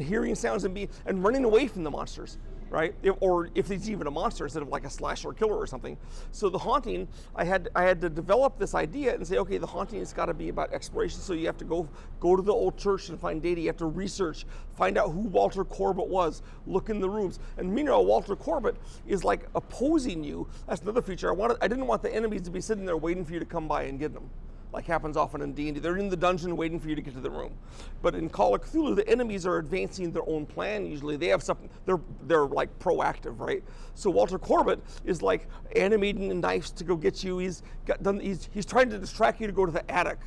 hearing sounds and running away from the monsters. Right? Or if it's even a monster instead of like a slasher killer or something. So The Haunting, I had to develop this idea and say, okay, The Haunting has got to be about exploration. So you have to go to the old church and find data. You have to research, find out who Walter Corbett was, look in the rooms. And meanwhile, Walter Corbett is like opposing you. That's another feature. I didn't want the enemies to be sitting there waiting for you to come by and get them, like happens often in D&D. They're in the dungeon waiting for you to get to the room. But in Call of Cthulhu, the enemies are advancing their own plan. Usually they have something, they're like proactive, right? So Walter Corbett is like animating knives to go get you. He's trying to distract you to go to the attic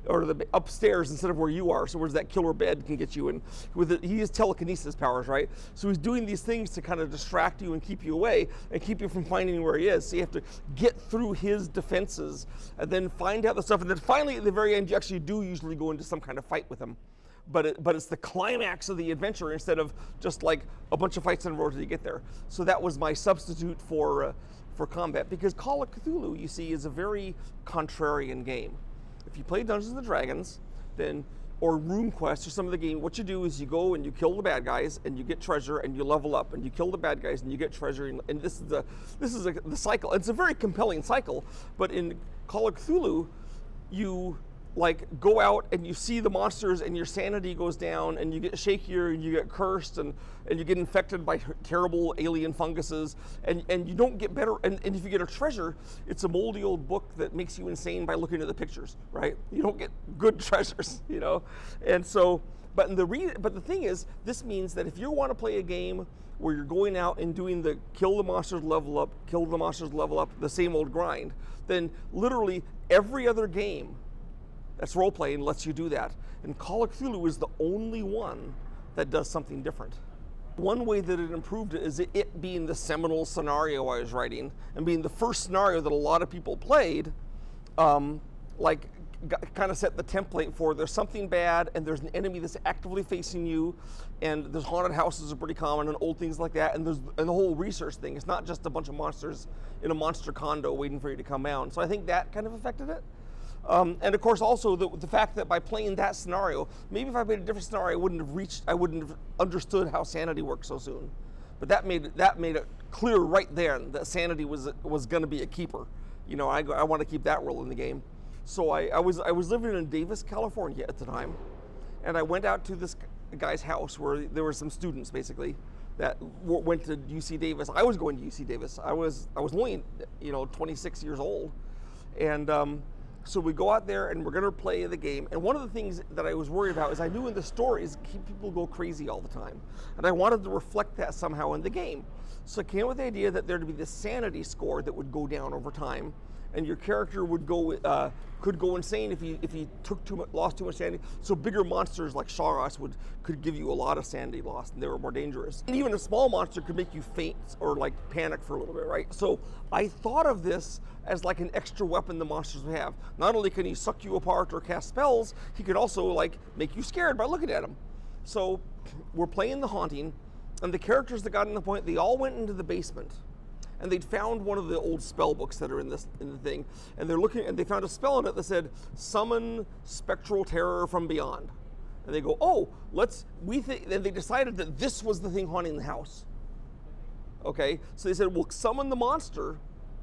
or the upstairs instead of where you are, so where's that killer bed can get you. And he has telekinesis powers, right? So he's doing these things to kind of distract you and keep you away and keep you from finding where he is. So you have to get through his defenses and then find out the stuff. And then finally at the very end, you actually do usually go into some kind of fight with him. But it's the climax of the adventure instead of just like a bunch of fights in a row till you get there. So that was my substitute for combat, because Call of Cthulhu, you see, is a very contrarian game. If you play Dungeons and Dragons, or RuneQuest or some of the game, what you do is you go and you kill the bad guys and you get treasure and you level up, and you kill the bad guys and you get treasure, and this is the cycle. It's a very compelling cycle. But in Call of Cthulhu, you like go out and you see the monsters and your sanity goes down and you get shakier and you get cursed and you get infected by terrible alien funguses and you don't get better. And if you get a treasure, it's a moldy old book that makes you insane by looking at the pictures, right? You don't get good treasures, you know? And so, but the thing is, this means that if you want to play a game where you're going out and doing the kill the monsters, level up, kill the monsters, level up, the same old grind, then literally every other game that's role-playing lets you do that. And Call of Cthulhu is the only one that does something different. One way that it improved it is it being the seminal scenario I was writing and being the first scenario that a lot of people played, kind of set the template for there's something bad and there's an enemy that's actively facing you, and there's haunted houses are pretty common and old things like that, and the whole research thing. It's not just a bunch of monsters in a monster condo waiting for you to come down. So I think that kind of affected it. And of course also the fact that by playing that scenario, maybe if I played a different scenario, I wouldn't have understood how sanity works so soon. But that made it clear right there that sanity was going to be a keeper. You know, I want to keep that role in the game. So I was living in Davis, California at the time, and I went out to this guy's house where there were some students basically that went to UC Davis. I was going to UC Davis. I was only 26 years old, and so we go out there and we're going to play the game. And one of the things that I was worried about is I knew in the stories people go crazy all the time, and I wanted to reflect that somehow in the game. So I came up with the idea that there'd be this sanity score that would go down over time, and your character would go could go insane if he lost too much sanity. So bigger monsters like Chaosium could give you a lot of sanity loss, and they were more dangerous. And even a small monster could make you faint or like panic for a little bit, right? So I thought of this as like an extra weapon the monsters would have. Not only can he suck you apart or cast spells, he could also like make you scared by looking at him. So we're playing the haunting, and the characters that got in the point, they all went into the basement. And they'd found one of the old spell books that are in the thing, and they're looking, and they found a spell in it that said, "Summon spectral terror from beyond." And they go, "Oh, and they decided that this was the thing haunting the house. Okay, so they said, "We'll summon the monster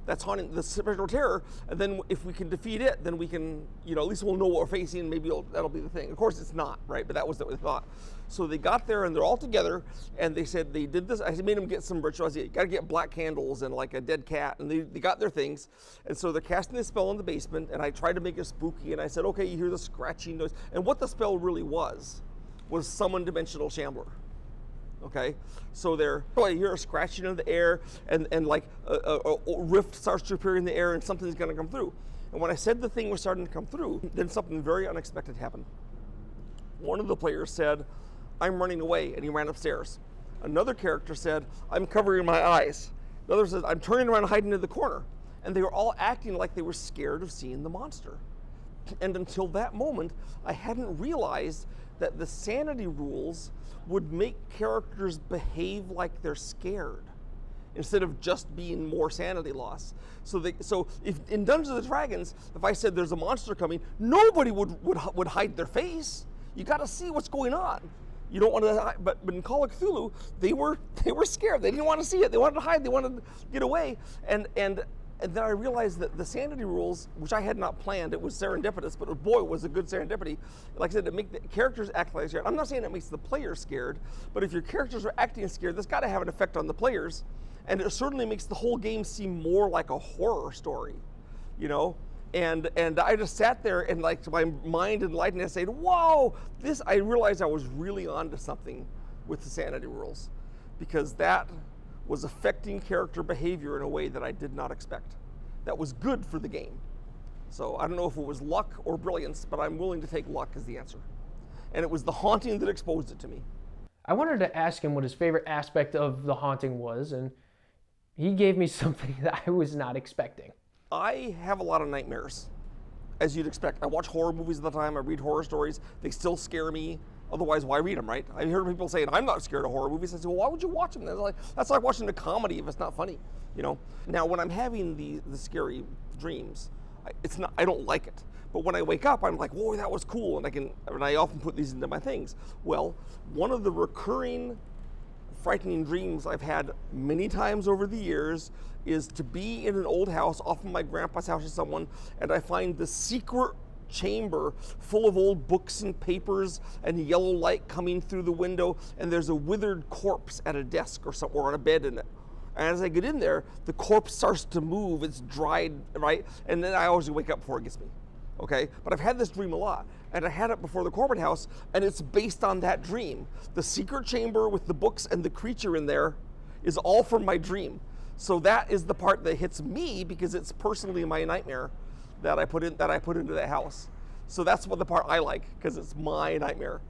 that's haunting the spectral terror, and then if we can defeat it, then we can, at least we'll know what we're facing, and maybe that'll be the thing." Of course, it's not, right? But that was what they thought. So they got there, and they're all together, and they said they did this. I made them get some rituals. You got to get black candles and like a dead cat, and they got their things. And so they're casting this spell in the basement, and I tried to make it spooky, and I said, "Okay, you hear the scratching noise." And what the spell really was summon dimensional shambler. Okay, so you hear a scratching in the air, and like a rift starts to appear in the air, and something's going to come through. And when I said the thing was starting to come through, then something very unexpected happened. One of the players said, "I'm running away," and he ran upstairs. Another character said, "I'm covering my eyes." Another said, "I'm turning around and hiding in the corner." And they were all acting like they were scared of seeing the monster. And until that moment, I hadn't realized that the sanity rules would make characters behave like they're scared instead of just being more sanity loss. So if in Dungeons and Dragons, if I said there's a monster coming, nobody would hide their face. You got to see what's going on. You don't want to hide, but in Call of Cthulhu, they were scared. They didn't want to see it. They wanted to hide. They wanted to get away. And then I realized that the sanity rules, which I had not planned, it was serendipitous, but boy, it was a good serendipity. Like I said, to make the characters act like scared. I'm not saying it makes the players scared, but if your characters are acting scared, that's got to have an effect on the players. And it certainly makes the whole game seem more like a horror story, And I just sat there and like to my mind enlightened, I said, "Whoa, I realized I was really onto something with the sanity rules, because that was affecting character behavior in a way that I did not expect. That was good for the game." So I don't know if it was luck or brilliance, but I'm willing to take luck as the answer. And it was the haunting that exposed it to me.
I wanted to ask him what his favorite aspect of the haunting was, and he gave me something that I was not expecting.
I have a lot of nightmares, as you'd expect. I watch horror movies all the time. I read horror stories. They still scare me. Otherwise, why read them, right? I heard people saying, "I'm not scared of horror movies." I say, "Well, why would you watch them?" That's like watching a comedy if it's not funny, Now, when I'm having the scary dreams, I don't like it. But when I wake up, I'm like, "Whoa, that was cool," and I often put these into my things. Well, one of the recurring frightening dreams I've had many times over the years is to be in an old house, often my grandpa's house or someone, and I find the secret chamber full of old books and papers and yellow light coming through the window, and there's a withered corpse at a desk or on a bed in it. And as I get in there, the corpse starts to move, it's dried, right? And then I always wake up before it gets me, okay? But I've had this dream a lot, and I had it before the corporate house, and it's based on that dream. The secret chamber with the books and the creature in there is all from my dream. So that is the part that hits me because it's personally my nightmare that I put into that house. So that's what the part I like, because it's my nightmare.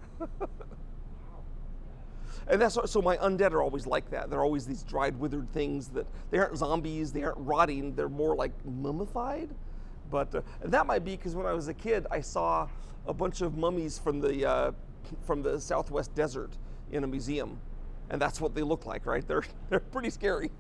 And so my undead are always like that. They're always these dried, withered things that they aren't zombies, they aren't rotting, they're more like mummified. But and that might be because when I was a kid, I saw a bunch of mummies from the Southwest desert in a museum, and that's what they look like, right? They're pretty scary.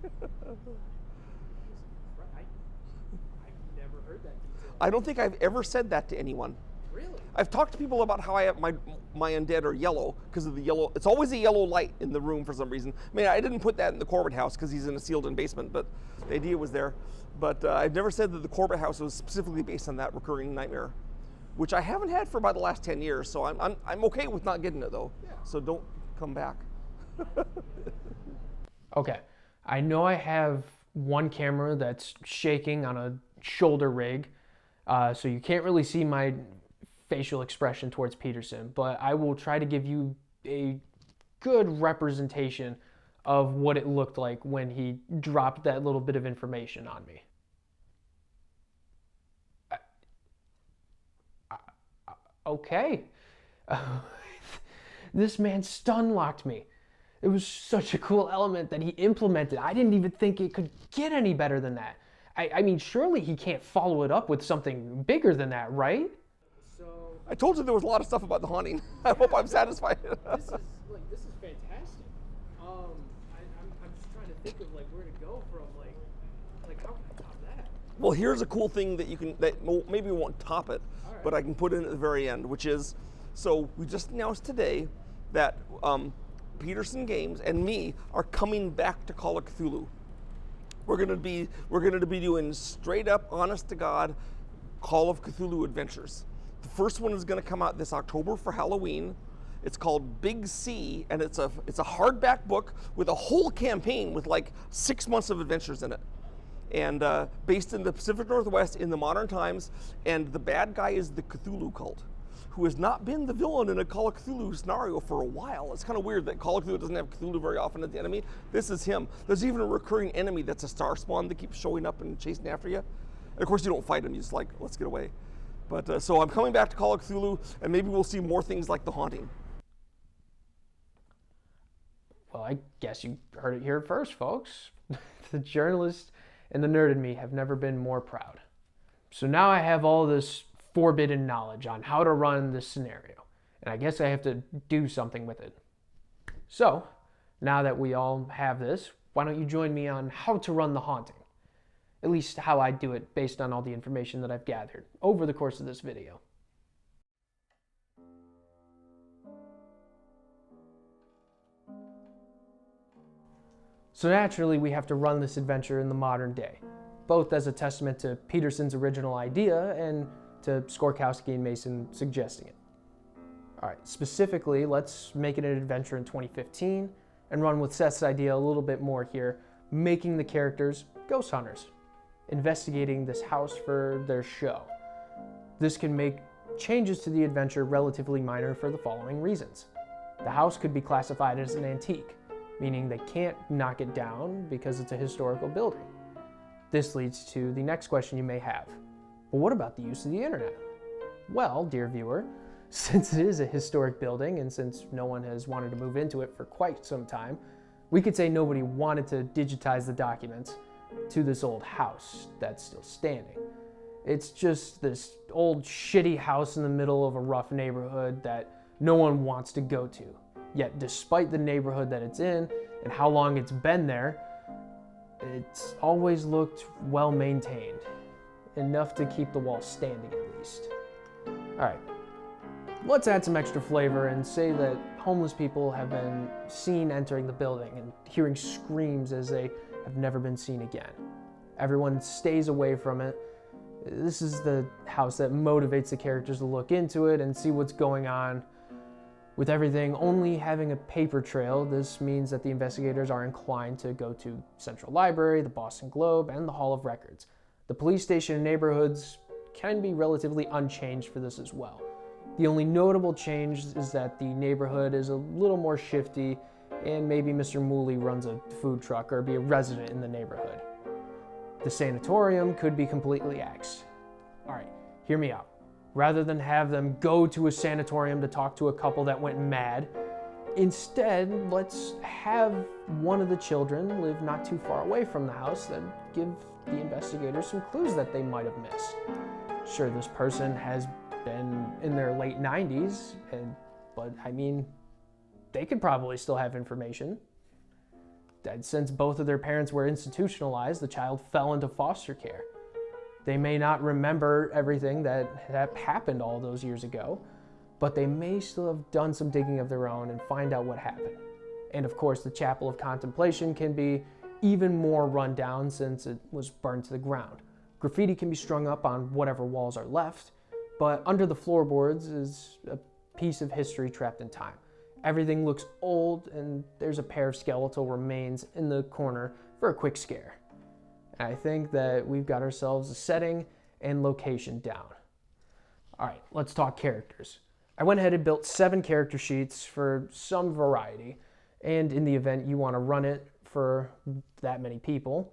I don't think I've ever said that to anyone.
Really?
I've talked to people about how I have my undead are yellow because of the yellow. It's always a yellow light in the room for some reason. I mean, I didn't put that in the Corbett house because he's in a sealed-in basement, but the idea was there. But I've never said that the Corbett house was specifically based on that recurring nightmare, which I haven't had for about the last 10 years. So I'm okay with not getting it though. Yeah. So don't come back.
Okay, I know I have one camera that's shaking on a shoulder rig, so you can't really see my facial expression towards Peterson, but I will try to give you a good representation of what it looked like when he dropped that little bit of information on me. Okay. This man stun locked me. It was such a cool element that he implemented. I didn't even think it could get any better than that. I mean, surely he can't follow it up with something bigger than that, right?
I told you there was a lot of stuff about the haunting. I hope I'm satisfied.
This is fantastic. I'm just trying to think of where to go from how can I top that?
Well, here's a cool thing that maybe we won't top it, but I can put in at the very end, which is, so we just announced today that Peterson Games and me are coming back to Call of Cthulhu. We're gonna be doing straight up, honest to God, Call of Cthulhu adventures. The first one is gonna come out this October for Halloween. It's called Big C, and it's a hardback book with a whole campaign with 6 months of adventures in it. And based in the Pacific Northwest in the modern times, and the bad guy is the Cthulhu cult, who has not been the villain in a Call of Cthulhu scenario for a while. It's kind of weird that Call of Cthulhu doesn't have Cthulhu very often as the enemy. This is him. There's even a recurring enemy that's a star spawn that keeps showing up and chasing after you. And of course you don't fight him, you just let's get away. But so I'm coming back to Call of Cthulhu, and maybe we'll see more things like The Haunting.
Well, I guess you heard it here first, folks. The journalist and the nerd in me have never been more proud. So now I have all this forbidden knowledge on how to run this scenario, and I guess I have to do something with it. So, now that we all have this, why don't you join me on how to run The Haunting? At least how I do it based on all the information that I've gathered over the course of this video. So naturally, we have to run this adventure in the modern day, both as a testament to Peterson's original idea and to Skorkowski and Mason suggesting it. All right, specifically, let's make it an adventure in 2015 and run with Seth's idea a little bit more here, making the characters ghost hunters, investigating this house for their show. This can make changes to the adventure relatively minor for the following reasons. The house could be classified as an antique, meaning they can't knock it down because it's a historical building. This leads to the next question you may have. Well, what about the use of the internet? Well, dear viewer, since it is a historic building and since no one has wanted to move into it for quite some time, we could say nobody wanted to digitize the documents to this old house that's still standing. It's just this old shitty house in the middle of a rough neighborhood that no one wants to go to. Yet despite the neighborhood that it's in and how long it's been there, it's always looked well maintained. Enough to keep the walls standing at least. All right, let's add some extra flavor and say that homeless people have been seen entering the building and hearing screams as they have never been seen again. Everyone stays away from it. This is the house that motivates the characters to look into it and see what's going on. With everything only having a paper trail, this means that the investigators are inclined to go to Central Library, the Boston Globe, and the Hall of Records. The police station and neighborhoods can be relatively unchanged for this as well. The only notable change is that the neighborhood is a little more shifty, and maybe Mr. Mooley runs a food truck or be a resident in the neighborhood. The sanatorium could be completely axed. All right, hear me out. Rather than have them go to a sanatorium to talk to a couple that went mad, instead, let's have one of the children live not too far away from the house and give the investigators some clues that they might have missed. Sure, this person has been in their late 90s, but I mean, they could probably still have information. That since both of their parents were institutionalized, the child fell into foster care. They may not remember everything that happened all those years ago, but they may still have done some digging of their own and find out what happened. And of course, the Chapel of Contemplation can be even more run down since it was burned to the ground. Graffiti can be strung up on whatever walls are left, but under the floorboards is a piece of history trapped in time. Everything looks old, and there's a pair of skeletal remains in the corner for a quick scare. I think that we've got ourselves a setting and location down. All right, let's talk characters. I went ahead and built 7 character sheets for some variety, and in the event you want to run it for that many people,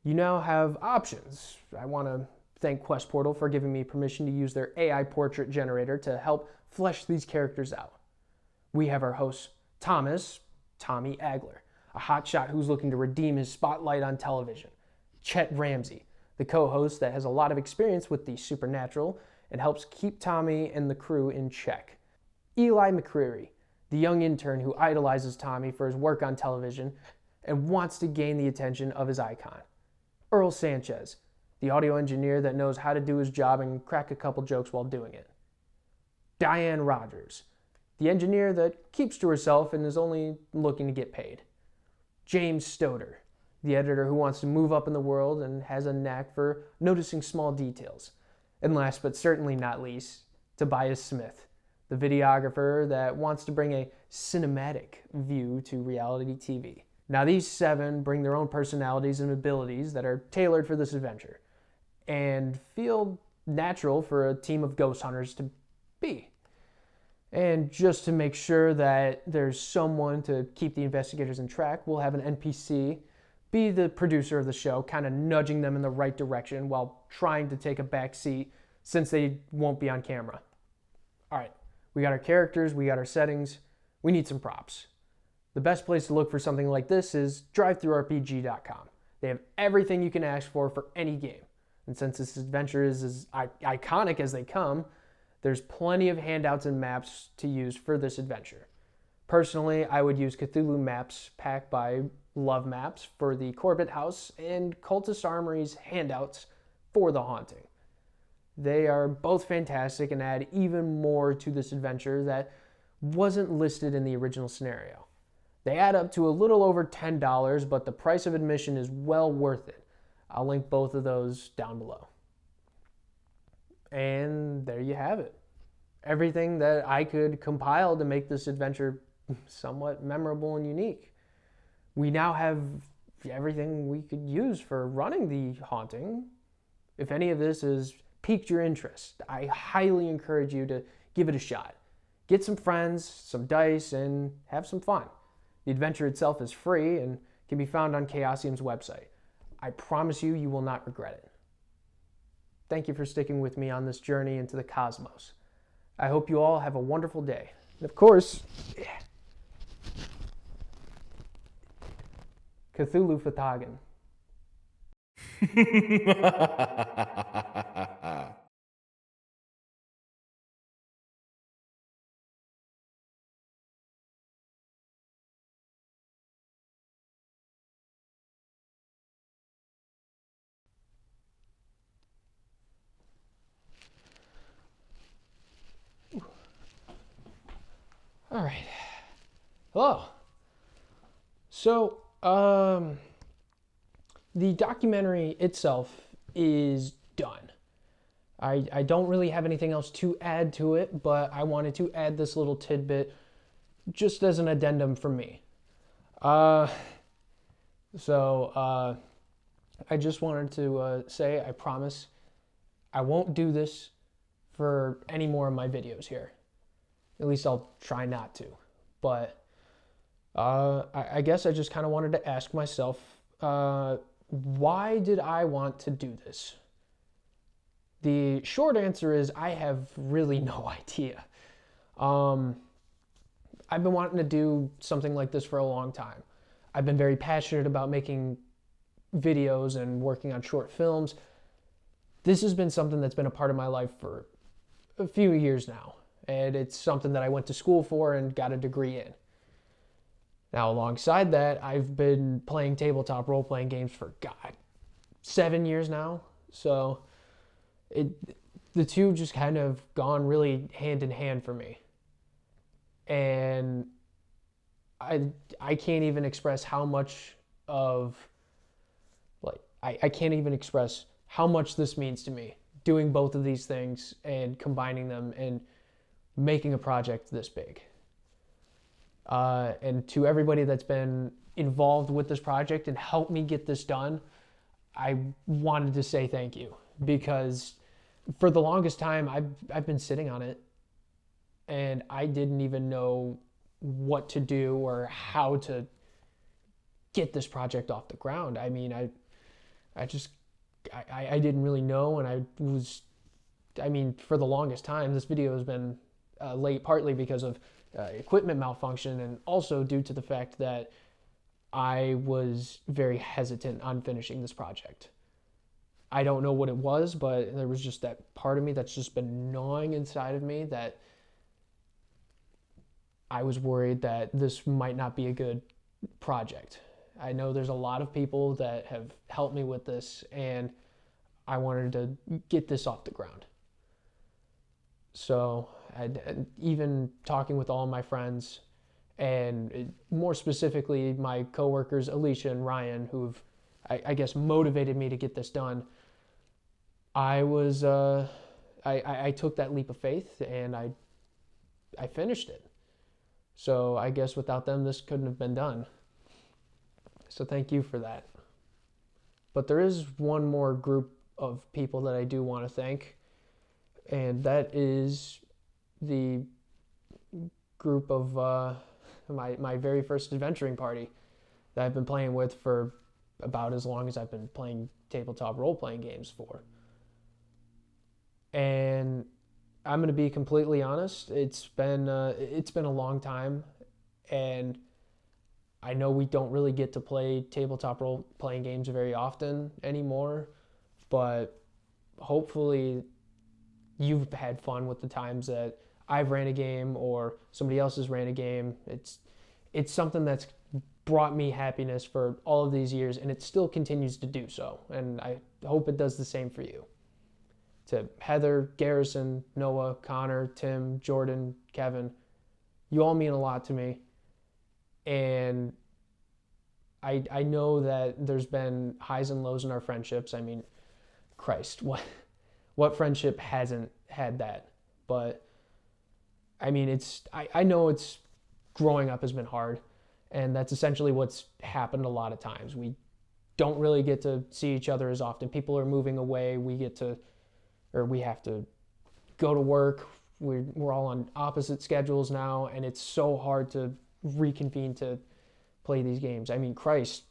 you now have options. I want to thank Quest Portal for giving me permission to use their AI portrait generator to help flesh these characters out. We have our host, Tommy Agler, a hotshot who's looking to redeem his spotlight on television. Chet Ramsey, the co-host that has a lot of experience with the supernatural and helps keep Tommy and the crew in check. Eli McCreary, the young intern who idolizes Tommy for his work on television and wants to gain the attention of his icon. Earl Sanchez, the audio engineer that knows how to do his job and crack a couple jokes while doing it. Diane Rogers, the engineer that keeps to herself and is only looking to get paid. James Stoder, the editor who wants to move up in the world and has a knack for noticing small details. And last but certainly not least, Tobias Smith, the videographer that wants to bring a cinematic view to reality TV. Now these 7 bring their own personalities and abilities that are tailored for this adventure and feel natural for a team of ghost hunters to be. And just to make sure that there's someone to keep the investigators in track, we'll have an NPC be the producer of the show, kind of nudging them in the right direction while trying to take a back seat since they won't be on camera. All right, we got our characters, we got our settings, we need some props. The best place to look for something like this is drivethrurpg.com. They have everything you can ask for any game. And since this adventure is as iconic as they come, there's plenty of handouts and maps to use for this adventure. Personally, I would use Cthulhu maps packed by Lovemaps for the Corbett House and Cultist Armoury's handouts for the Haunting. They are both fantastic and add even more to this adventure that wasn't listed in the original scenario. They add up to a little over $10, but the price of admission is well worth it. I'll link both of those down below. And there you have it. Everything that I could compile to make this adventure somewhat memorable and unique. We now have everything we could use for running the Haunting. If any of this has piqued your interest, I highly encourage you to give it a shot. Get some friends, some dice, and have some fun. The adventure itself is free and can be found on Chaosium's website. I promise you, you will not regret it. Thank you for sticking with me on this journey into the cosmos. I hope you all have a wonderful day. And of course, Cthulhu Fatagan. All right. Hello. So, the documentary itself is done. I don't really have anything else to add to it, but I wanted to add this little tidbit just as an addendum for me. I just wanted to say I promise I won't do this for any more of my videos here. At least I'll try not to. But I guess I just kind of wanted to ask myself, why did I want to do this? The short answer is I have really no idea. I've been wanting to do something like this for a long time. I've been very passionate about making videos and working on short films. This has been something that's been a part of my life for a few years now. And it's something that I went to school for and got a degree in. Now, alongside that, I've been playing tabletop role-playing games for, 7 years now. So the two just kind of gone really hand in hand for me. And I can't even express how much of, I can't even express how much this means to me, doing both of these things and combining them and making a project this big. And to everybody that's been involved with this project and helped me get this done, I wanted to say thank you, because for the longest time I've been sitting on it and I didn't even know what to do or how to get this project off the ground. I mean, I didn't really know, and for the longest time, this video has been late partly because of equipment malfunction, and also due to the fact that I was very hesitant on finishing this project. I don't know what it was, but there was just that part of me that's just been gnawing inside of me that I was worried that this might not be a good project. I know there's a lot of people that have helped me with this, and I wanted to get this off the ground. So even talking with all my friends, and more specifically my coworkers Alicia and Ryan, who've I guess motivated me to get this done, I took that leap of faith, and I finished it. So I guess without them, this couldn't have been done. So thank you for that. But there is one more group of people that I do want to thank, and that is the group of my very first adventuring party that I've been playing with for about as long as I've been playing tabletop role-playing games for. And I'm going to be completely honest, it's been a long time, and I know we don't really get to play tabletop role-playing games very often anymore, but hopefully you've had fun with the times that I've ran a game or somebody else has ran a game. It's something that's brought me happiness for all of these years, and it still continues to do so, and I hope it does the same for you. To Heather, Garrison, Noah, Connor, Tim, Jordan, Kevin, you all mean a lot to me, and I know that there's been highs and lows in our friendships. I mean, Christ, what friendship hasn't had that? But I mean, I know it's growing up has been hard, and that's essentially what's happened a lot of times. We don't really get to see each other as often. People are moving away. We have to go to work. We're all on opposite schedules now, and it's so hard to reconvene to play these games. I mean, Christ,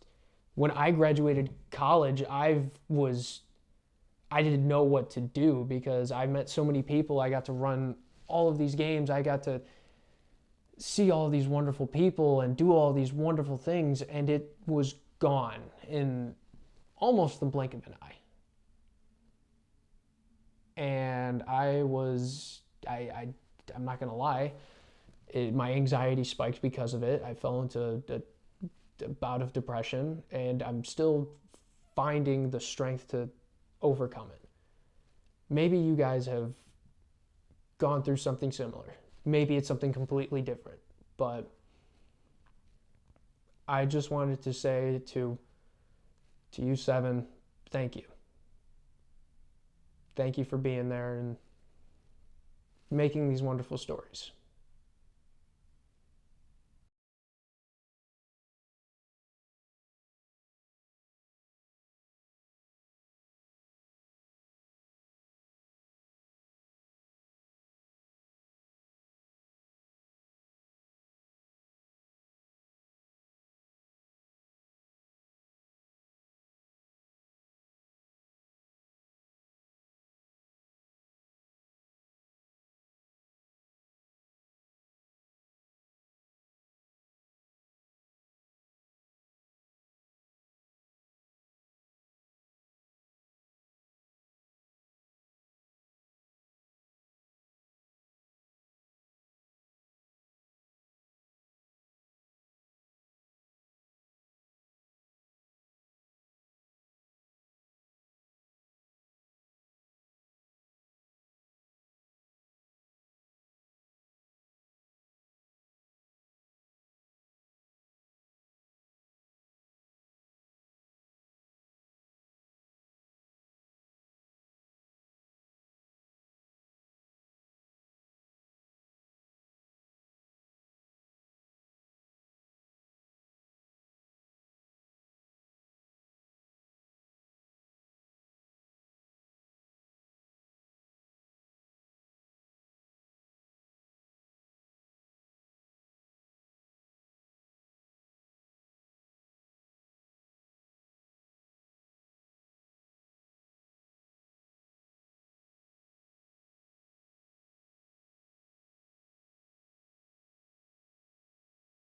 when I graduated college, I didn't know what to do because I met so many people. I got to run all of these games. I got to see all of these wonderful people and do all these wonderful things, and it was gone in almost the blink of an eye. And I'm not gonna lie, my anxiety spiked because of it. I fell into a bout of depression, and I'm still finding the strength to overcome it. Maybe you guys have gone through something similar. Maybe it's something completely different, but I just wanted to say to you seven, thank you. Thank you for being there and making these wonderful stories.